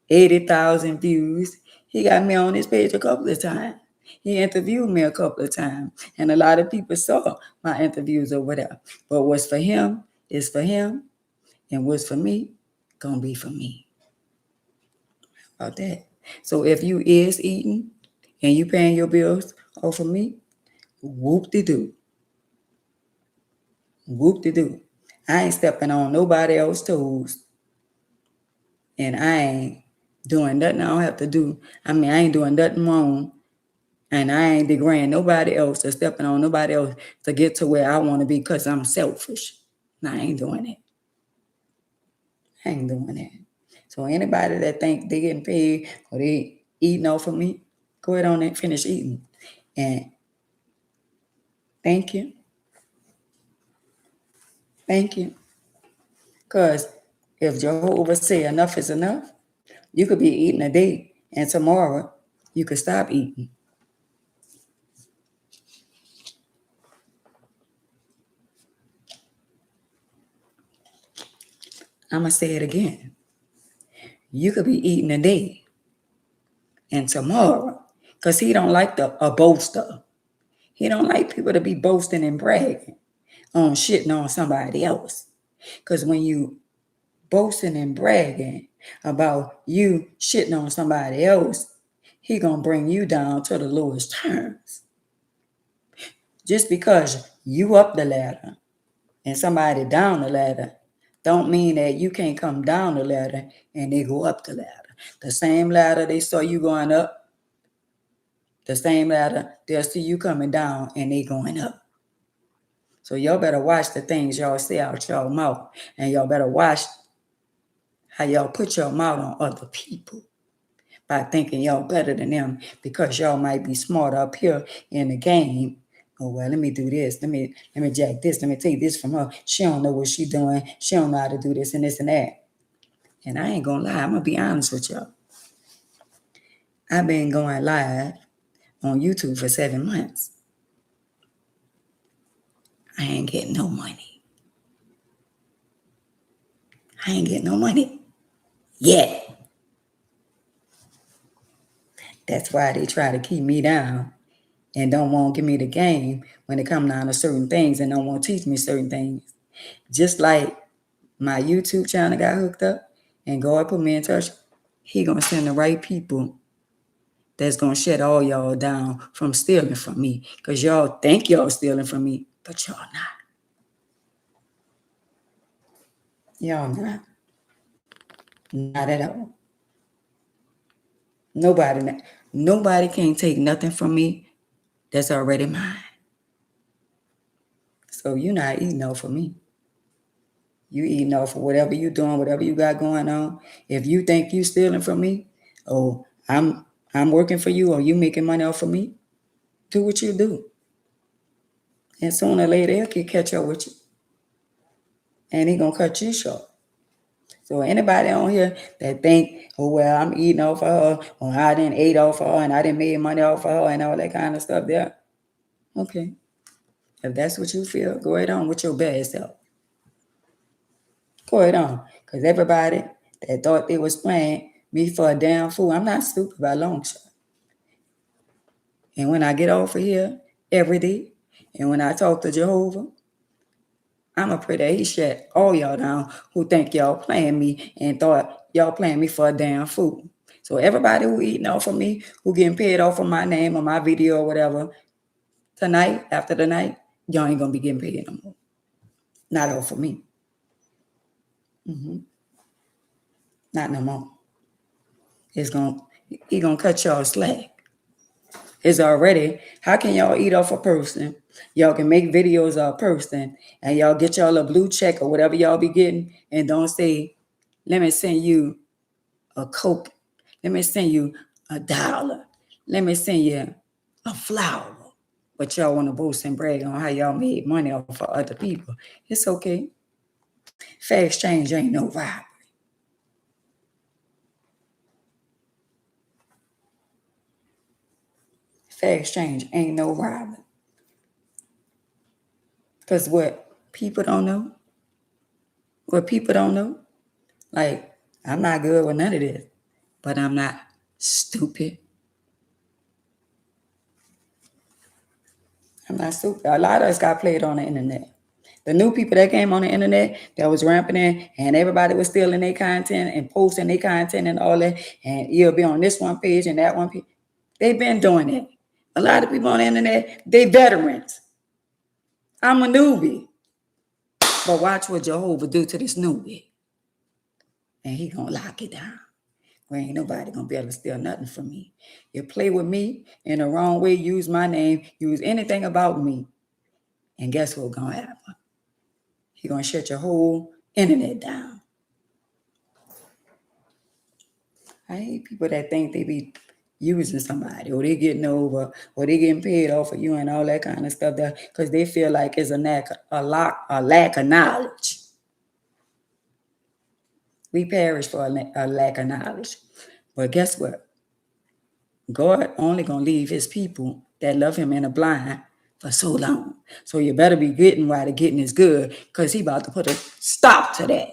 80,000 views. He got me on his page a couple of times. He interviewed me a couple of times. And a lot of people saw my interviews or whatever. But what's for him is for him. And what's for me, gonna be for me. How about that? So if you is eating and you paying your bills off of me, whoop-de-doo. Whoop-de-doo. I ain't stepping on nobody else's toes. And I ain't doing nothing I don't have to do. I ain't doing nothing wrong. And I ain't degrading nobody else or stepping on nobody else to get to where I want to be because I'm selfish. No, I ain't doing it. I ain't doing that. So anybody that think they getting paid or they eating off of me, go ahead on and finish eating. And thank you. Thank you. Because if Jehovah say enough is enough, you could be eating a day and tomorrow you could stop eating. I'm going to say it again. You could be eating today and tomorrow, because he don't like a boaster. He don't like people to be boasting and bragging on shitting on somebody else. Because when you boasting and bragging about you shitting on somebody else, he gonna bring you down to the lowest terms. Just because you up the ladder and somebody down the ladder don't mean that you can't come down the ladder and they go up the ladder. The same ladder they saw you going up, the same ladder they'll see you coming down and they going up. So y'all better watch the things y'all say out y'all mouth, and y'all better watch how y'all put your mouth on other people by thinking y'all better than them because y'all might be smart up here in the game. Oh, well, let me do this. Let me jack this. Let me take this from her. She don't know what she doing. She don't know how to do this and this and that. And I ain't gonna lie. I'm gonna be honest with y'all. I've been going live on YouTube for 7 months. I ain't getting no money. I ain't getting no money yet. That's why they try to keep me down and don't want to give me the game when it comes down to certain things and don't want to teach me certain things. Just like my YouTube channel got hooked up and God put me in touch, he going to send the right people that's going to shut all y'all down from stealing from me. Because y'all think y'all stealing from me, but y'all not. Y'all not. Not at all. Nobody can take nothing from me that's already mine. So you're not eating off of me. You eating off of whatever you doing, whatever you got going on. If you think you stealing from me, or I'm working for you, or you making money off of me, do what you do. And sooner or later, he'll catch up with you. And he gonna cut you short. So anybody on here that think, oh, well, I'm eating off of her, or I didn't eat off of her, and I didn't make money off of her, and all that kind of stuff there. Okay. If that's what you feel, go ahead on with your bad self. Go ahead on. Because everybody that thought they was playing me for a damn fool, I'm not stupid by a long shot. And when I get off of here every day, and when I talk to Jehovah, I'm going to pray that he shut all y'all down who think y'all playing me and thought y'all playing me for a damn fool. So everybody who eating off of me, who getting paid off of my name or my video or whatever, tonight, after the night, y'all ain't going to be getting paid no more. Not off of me. Not no more. He gonna cut y'all slack. It's already, how can y'all eat off a person? Y'all can make videos of a person and y'all get y'all a blue check or whatever y'all be getting and don't say, let me send you a Coke. Let me send you $1. Let me send you a flower. But y'all want to boast and brag on how y'all made money off of other people. It's okay. Fair exchange ain't no robbery. Fair exchange ain't no robbery. Because what people don't know, like, I'm not good with none of this, but I'm not stupid. I'm not stupid. A lot of us got played on the internet. The new people that came on the internet that was ramping in and everybody was stealing their content and posting their content and all that, and you'll be on this one page and that one page. They've been doing it. A lot of people on the internet, they veterans. I'm a newbie. But watch what Jehovah do to this newbie. And he gonna lock it down. Where ain't nobody gonna be able to steal nothing from me. You play with me in the wrong way, use my name, use anything about me. And guess what's gonna happen? He gonna shut your whole internet down. I hate people that think they be using somebody or they getting over or they getting paid off of you and all that kind of stuff there because they feel like it's a lack of knowledge. We perish for a lack of knowledge. But guess what? God only gonna leave his people that love him in the blind for so long. So you better be getting while the getting is good, because he about to put a stop to that.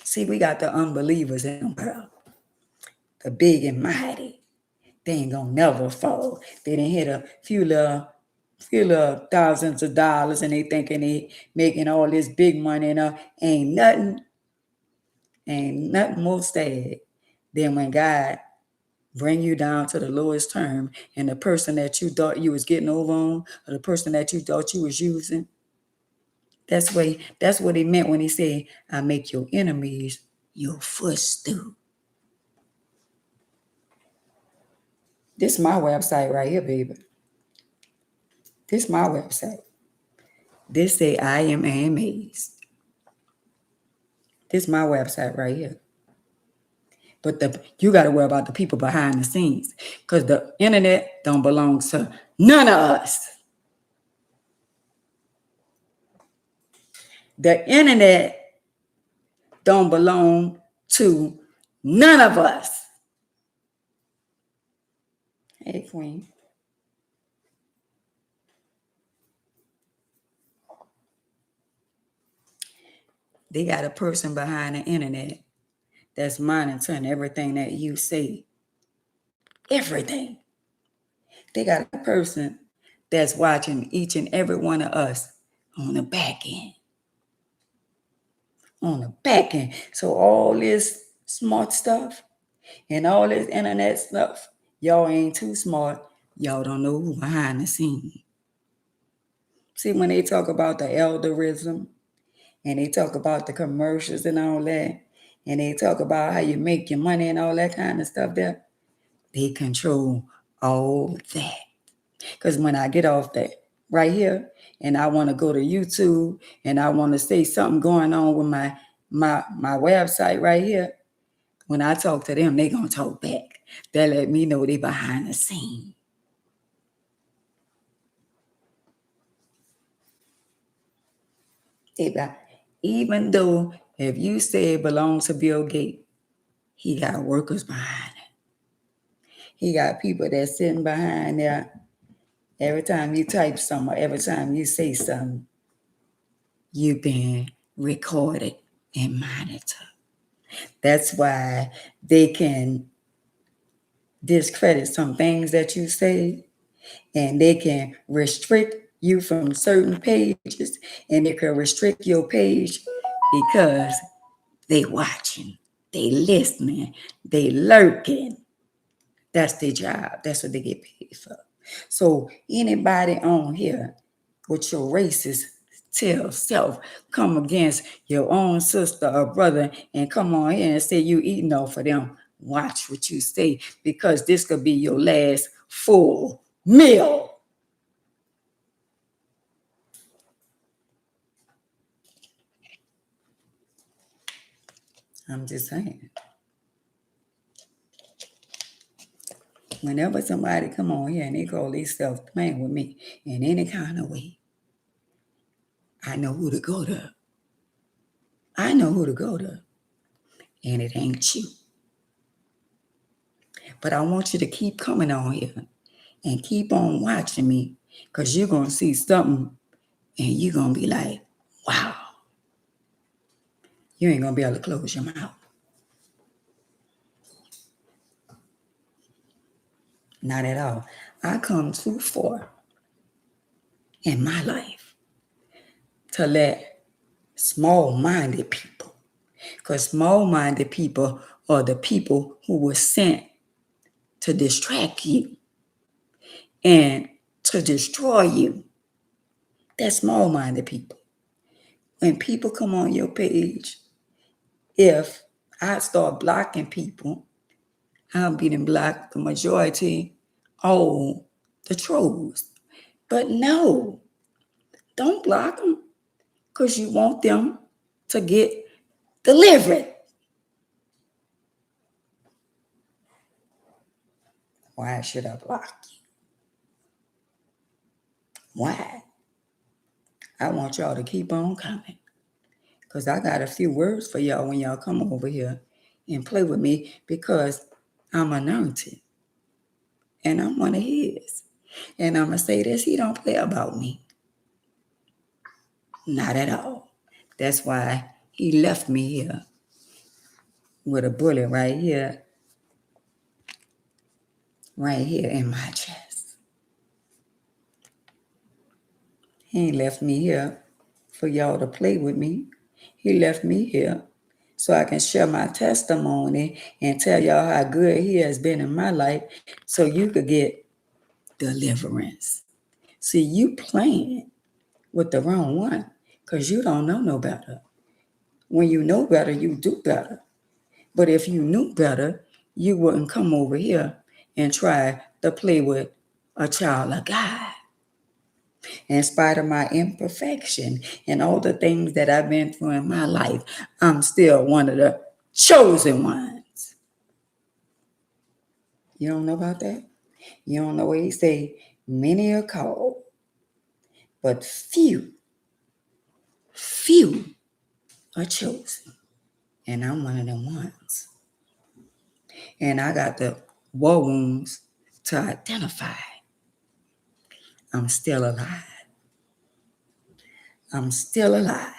See, we got the unbelievers in the world, the big and mighty. They ain't gonna never fall. They didn't hit a few little thousands of dollars and they thinking they making all this big money and ain't nothing more sad than when God bring you down to the lowest term and the person that you thought you was getting over on, or the person that you thought you was using. That's what he meant when he said, I make your enemies your footstool. This is my website right here, baby. This is my website. This say I am amazed. This is my website right here. But you got to worry about the people behind the scenes, because the internet don't belong to none of us. The internet don't belong to none of us. Hey, Queen. They got a person behind the internet that's monitoring everything that you say. Everything. They got a person that's watching each and every one of us on the back end. On the back end. So all this smart stuff and all this internet stuff, y'all ain't too smart. Y'all don't know who behind the scene. See, when they talk about the elderism and they talk about the commercials and all that, and they talk about how you make your money and all that kind of stuff there, they control all that. Because when I get off that right here and I want to go to YouTube and I want to say something going on with my website right here, when I talk to them, they going to talk back. They let me know they behind the scene. Even though if you say it belongs to Bill Gates, he got workers behind it. He got people that's sitting behind there. Every time you type something, every time you say something, you've been recorded and monitored. That's why they can discredit some things that you say, and they can restrict you from certain pages, and they can restrict your page because they watching, they listening, they lurking. That's their job. That's what they get paid for. So anybody on here with your racist self come against your own sister or brother and come on here and say you eating off of them, watch what you say, because this could be your last full meal. I'm just saying. Whenever somebody come on here and they call themselves playing with me in any kind of way, I know who to go to. I know who to go to. And it ain't you. But I want you to keep coming on here and keep on watching me, because you're going to see something and you're going to be like, wow. You ain't going to be able to close your mouth. Not at all. I come too far in my life to let small-minded people, because small-minded people are the people who were sent to distract you and to destroy you. That's small-minded people. When people come on your page, if I start blocking people, I'll be them block the majority, all the trolls. But no, don't block them, because you want them to get delivered. Why should I block you? Why? I want y'all to keep on coming, because I got a few words for y'all when y'all come over here and play with me, because I'm anointed and I'm one of his. And I'm going to say this, he don't play about me. Not at all. That's why he left me here with a bullet right here in my chest. He ain't left me here for y'all to play with me. He left me here so I can share my testimony and tell y'all how good he has been in my life so you could get deliverance. See, you playing with the wrong one because you don't know no better. When you know better, you do better. But if you knew better, you wouldn't come over here and try to play with a child of God. In spite of my imperfection and all the things that I've been through in my life, I'm still one of the chosen ones. You don't know about that? You don't know what he say? Many are called, but few are chosen. And I'm one of them ones. And I got the war wounds to identify. I'm still alive. I'm still alive.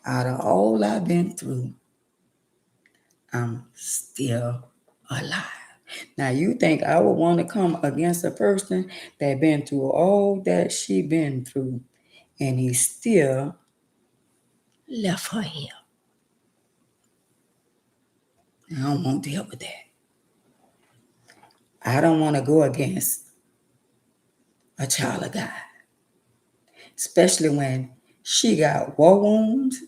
Out of all I've been through, I'm still alive. Now, you think I would want to come against a person that been through all that she been through, and he still left her here? I don't want to deal with that. I don't want to go against a child of God, especially when she got war wounds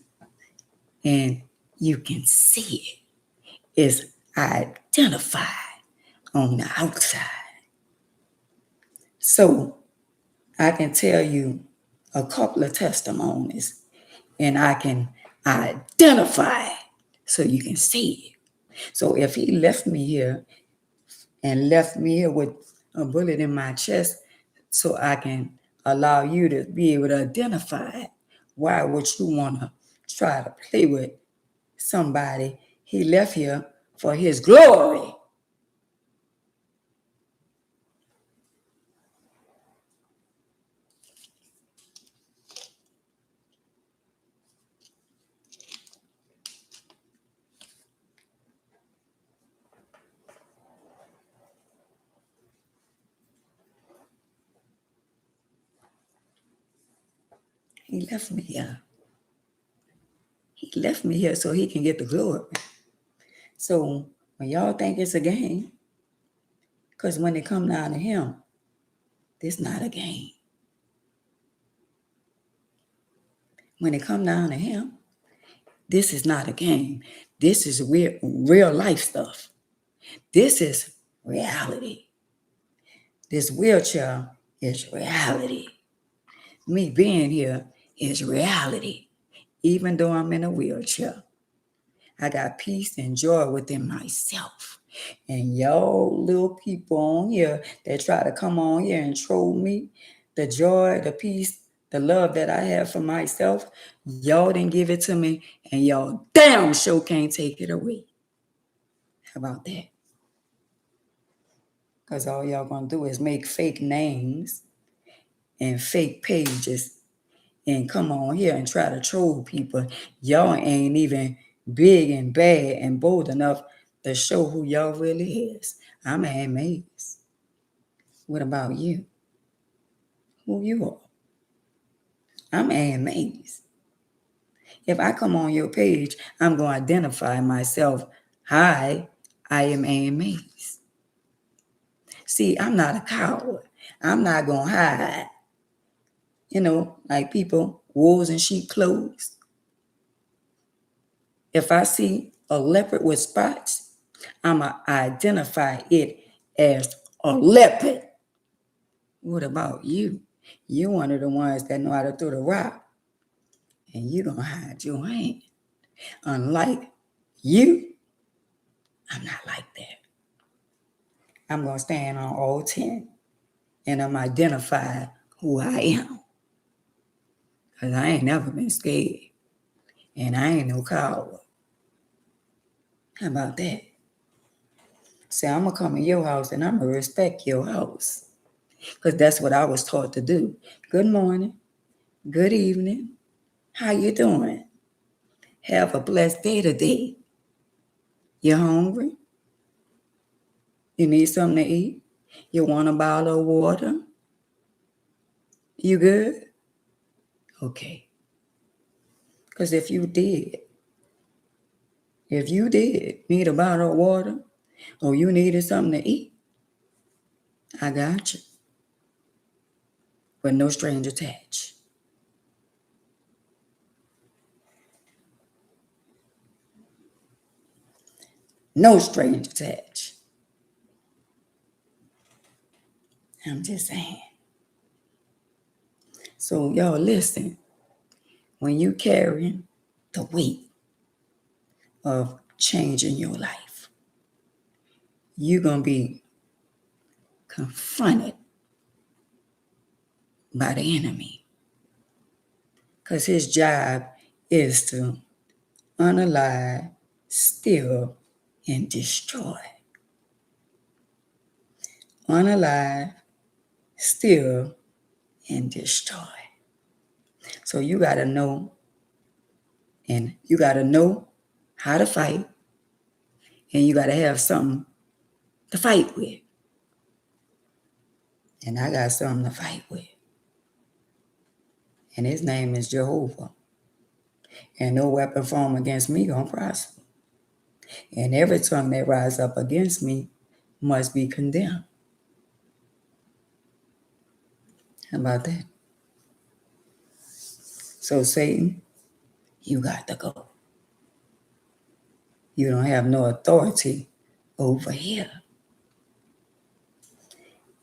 and you can see it. It's identified on the outside. So I can tell you a couple of testimonies and I can identify it so you can see it. So if he left me here with a bullet in my chest so I can allow you to be able to identify it, why would you want to try to play with somebody he left here for his glory? He left me here. He left me here so he can get the glory. So when y'all think it's a game, because when it come down to him, this not a game. When it come down to him, this is not a game. This is real life stuff. This is reality. This wheelchair is reality. Me being here is reality. Even though I'm in a wheelchair, I got peace and joy within myself. And y'all little people on here that try to come on here and troll me, the joy, the peace, the love that I have for myself, y'all didn't give it to me, and y'all damn sure can't take it away. How about that? Because all y'all gonna do is make fake names and fake pages and come on here and try to troll people. Y'all ain't even big and bad and bold enough to show who y'all really is. I'm amazed. What about you? Who you are? I'm amazed. If I come on your page, I'm going to identify myself. Hi, I am amazed. See, I'm not a coward. I'm not going to hide. You know, like people, wolves in sheep clothes. If I see a leopard with spots, I'm going to identify it as a leopard. What about you? You're one of the ones that know how to throw the rock. And you don't hide your hand. Unlike you, I'm not like that. I'm going to stand on all 10 and I'm identify who I am. Because I ain't never been scared. And I ain't no coward. How about that? Say, I'm going to come in your house and I'm going to respect your house. Because that's what I was taught to do. Good morning. Good evening. How you doing? Have a blessed day today. You hungry? You need something to eat? You want a bottle of water? You good? Okay. Because if you did need a bottle of water or you needed something to eat, I got you. But no strings attached. No strings attached. I'm just saying. So y'all listen. When you carry the weight of changing your life, you're going to be confronted by the enemy. Because his job is to unalive, steal, and destroy. Unalive, steal, and destroy. So you got to know, and you got to know how to fight, and you got to have something to fight with. And I got something to fight with. And his name is Jehovah. And no weapon formed against me gonna prosper. And every tongue that rises up against me must be condemned. How about that? So Satan, you got to go. You don't have no authority over here.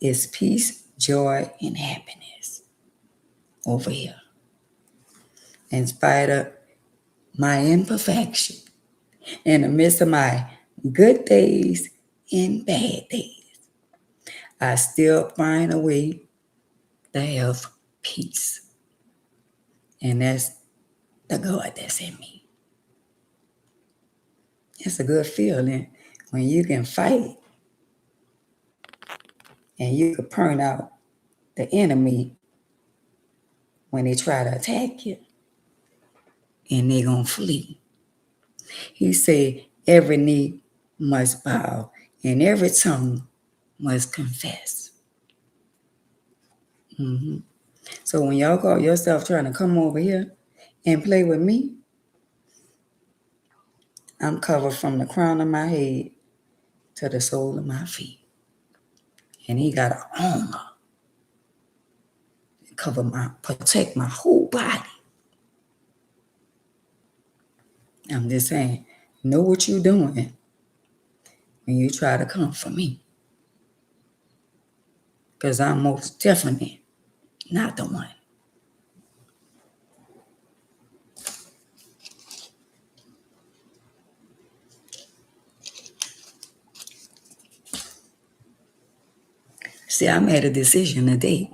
It's peace, joy, and happiness over here. In spite of my imperfection, in the midst of my good days and bad days, I still find a way to have peace. And that's the God that's in me. It's a good feeling when you can fight and you can burn out the enemy when they try to attack you, and they gonna flee. He said every knee must bow and every tongue must confess. So when y'all call yourself trying to come over here and play with me, I'm covered from the crown of my head to the sole of my feet. And he got an armor to protect my whole body. I'm just saying, know what you're doing when you try to come for me. Because I'm most definitely not the one. See, I made a decision today.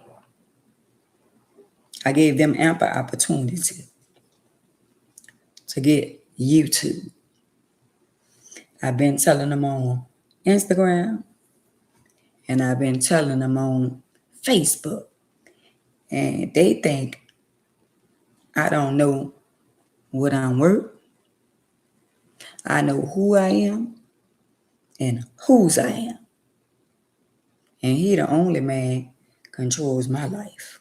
I gave them ample opportunity to get YouTube. I've been telling them on Instagram, and I've been telling them on Facebook. And they think I don't know what I'm worth. I know who I am and whose I am. And he the only man controls my life.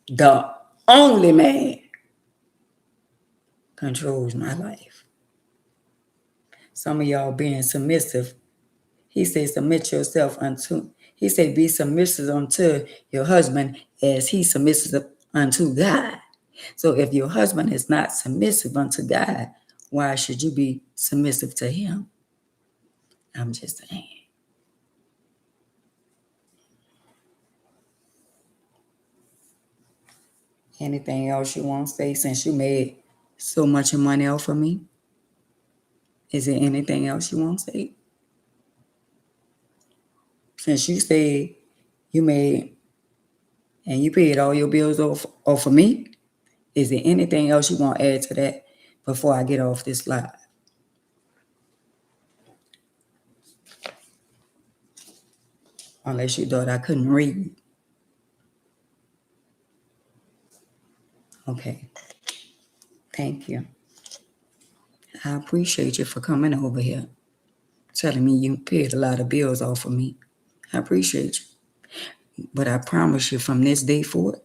The only man controls my life. Some of y'all being submissive. He said, he said, be submissive unto your husband as he submissive unto God. So if your husband is not submissive unto God, why should you be submissive to him? I'm just saying. Anything else you want to say since you made so much money off of me? Is there anything else you want to say? Since you said you made and you paid all your bills off of me, is there anything else you want to add to that before I get off this live? Unless you thought I couldn't read. Okay. Thank you. I appreciate you for coming over here, telling me you paid a lot of bills off of me. I appreciate you. But I promise you from this day forward,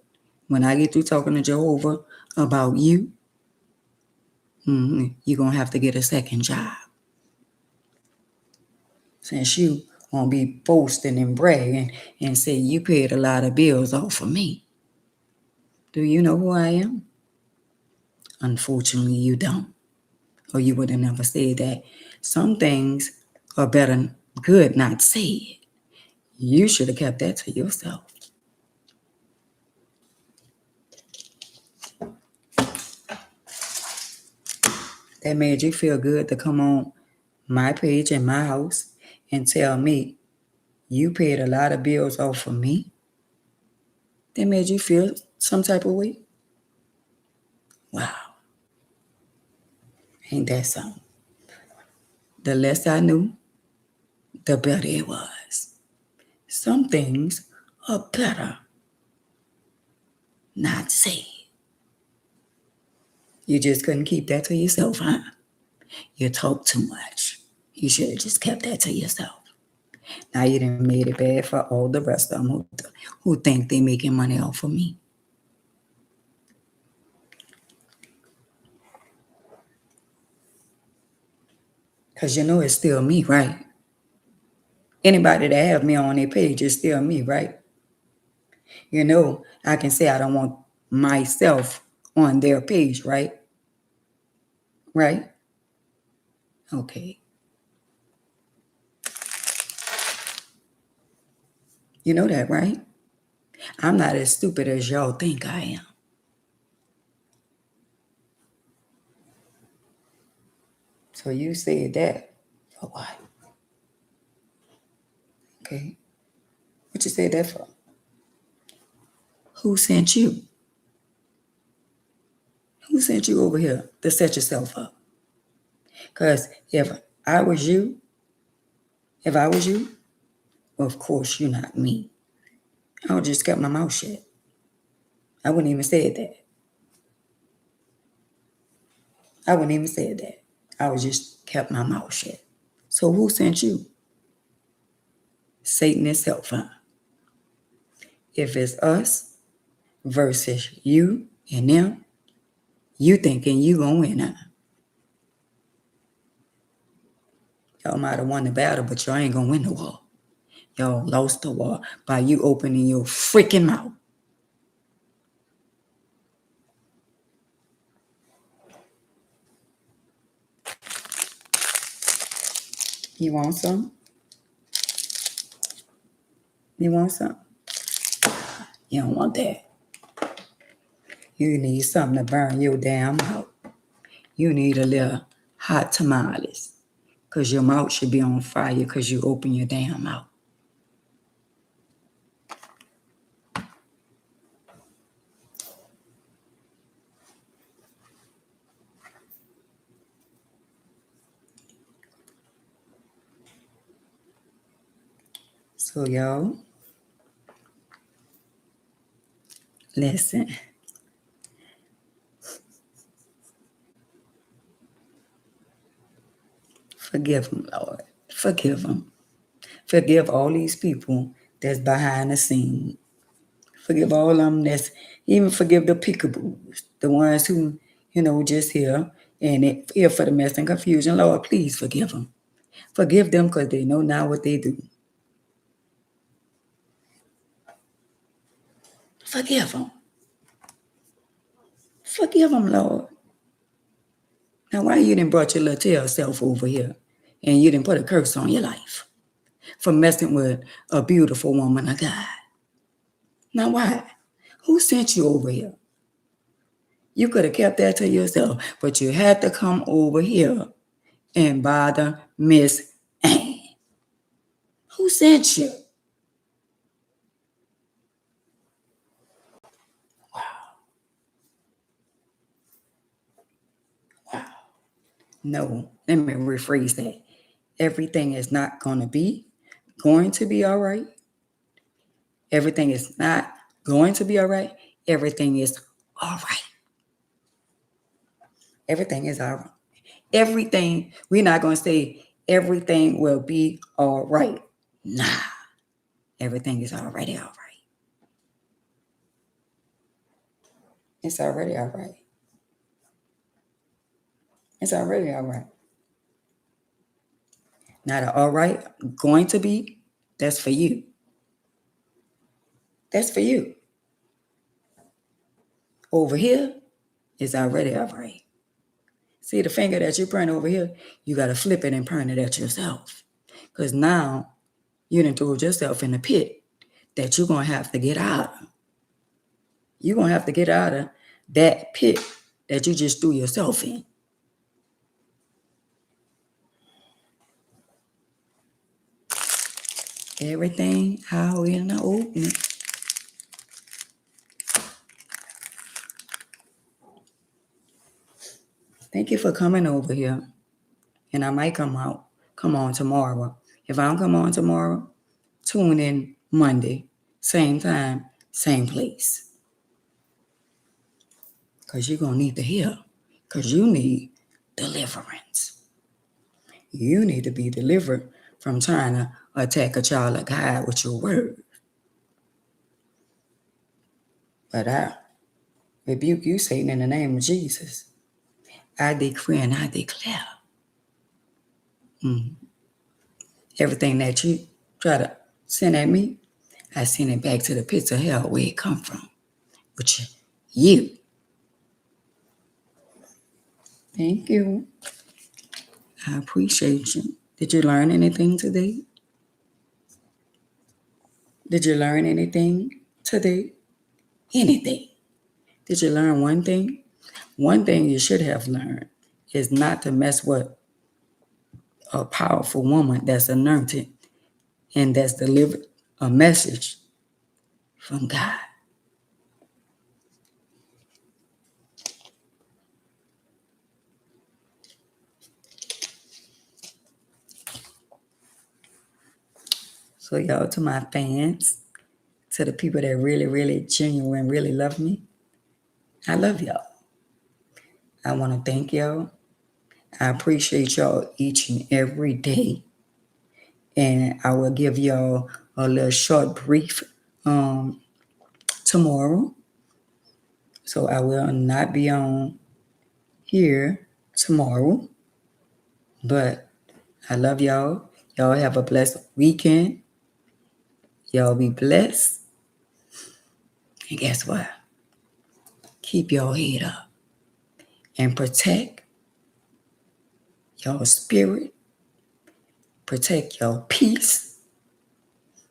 when I get through talking to Jehovah about you, you're going to have to get a second job. Since you won't be boasting and bragging and say you paid a lot of bills off of me. Do you know who I am? Unfortunately, you don't. Or you would have never said that. Some things are better good not said. You should have kept that to yourself. That made you feel good to come on my page in my house and tell me you paid a lot of bills off of me. That made you feel some type of way. Wow. Ain't that something? The less I knew, the better it was. Some things are better not said. You just couldn't keep that to yourself, huh? You talk too much. You should have just kept that to yourself. Now you done made it bad for all the rest of them who think they making money off of me. Because you know it's still me, right? Anybody that have me on their page is still me, right? You know, I can say I don't want myself on their page, right? Right? Okay. You know that, right? I'm not as stupid as y'all think I am. So you said that for what? Okay. What you said that for? Who sent you? Who sent you over here to set yourself up? Because if I was you, of course you're not me. I would just kept my mouth shut. I wouldn't even say that. I would just kept my mouth shut. So who sent you? Satan itself, huh? If it's us versus you and them, you thinking you gonna win, huh? Y'all might have won the battle, but y'all ain't gonna win the war. Y'all lost the war by you opening your freaking mouth. You want some? You want some? You don't want that. You need something to burn your damn mouth. You need a little hot tamales. Because your mouth should be on fire because you open your damn mouth. So y'all, listen. Forgive them, Lord. Forgive them. Forgive all these people that's behind the scene. Forgive all of them even forgive the peekaboos, the ones who, just here and here for the mess and confusion. Lord, please forgive them. Forgive them because they know now what they do. Forgive them. Forgive them, Lord. Now, why you didn't brought your little tail self over here and you didn't put a curse on your life for messing with a beautiful woman of God? Now, why? Who sent you over here? You could have kept that to yourself, but you had to come over here and bother Miss Ann. Who sent you? Wow. No, let me rephrase that. Everything is not going to be all right. Everything is not going to be all right. Everything is all right. Everything is all right. Everything, we're not going to say everything will be all right. Nah, everything is already all right. It's already all right. It's already all right. Now, the all right going to be, that's for you. That's for you. Over here is already all right. See the finger that you point over here, you got to flip it and point it at yourself. Because now you done told yourself in the pit that you're going to have to get out of. You're going to have to get out of that pit that you just threw yourself in. Everything out in the open. Thank you for coming over here. And I might come on tomorrow. If I don't come on tomorrow, tune in Monday, same time, same place. Because you're going to need to hear. Because you need deliverance. You need to be delivered from trying to attack a child of God with your word. But I rebuke you, Satan, in the name of Jesus. I decree and I declare. Everything that you try to send at me, I send it back to the pits of hell where it come from. But you. Thank you. I appreciate you. Did you learn anything today? Did you learn anything today? Anything? Did you learn one thing? One thing you should have learned is not to mess with a powerful woman that's anointed and that's delivered a message from God. So y'all, to my fans, to the people that really, really genuine, really love me, I love y'all. I want to thank y'all. I appreciate y'all each and every day. And I will give y'all a little short brief tomorrow. So I will not be on here tomorrow. But I love y'all. Y'all have a blessed weekend. Y'all be blessed. And guess what? Keep your head up and protect your spirit. Protect your peace.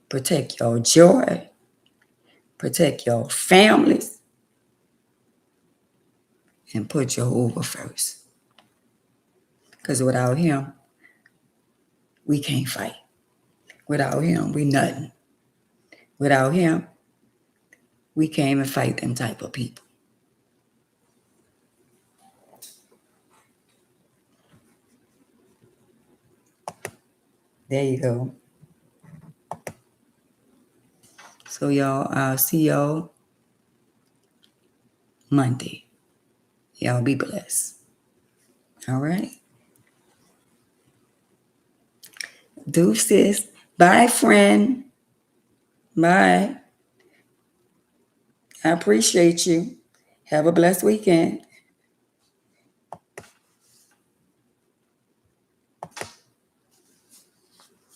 Protect your joy. Protect your families. And put Jehovah first. Because without him, we can't fight. Without him, we nothing. Without him, we can't even fight them type of people. There you go. So y'all, I'll see y'all Monday. Y'all be blessed. All right. Deuces. Bye, friend. Bye. I appreciate you. Have a blessed weekend.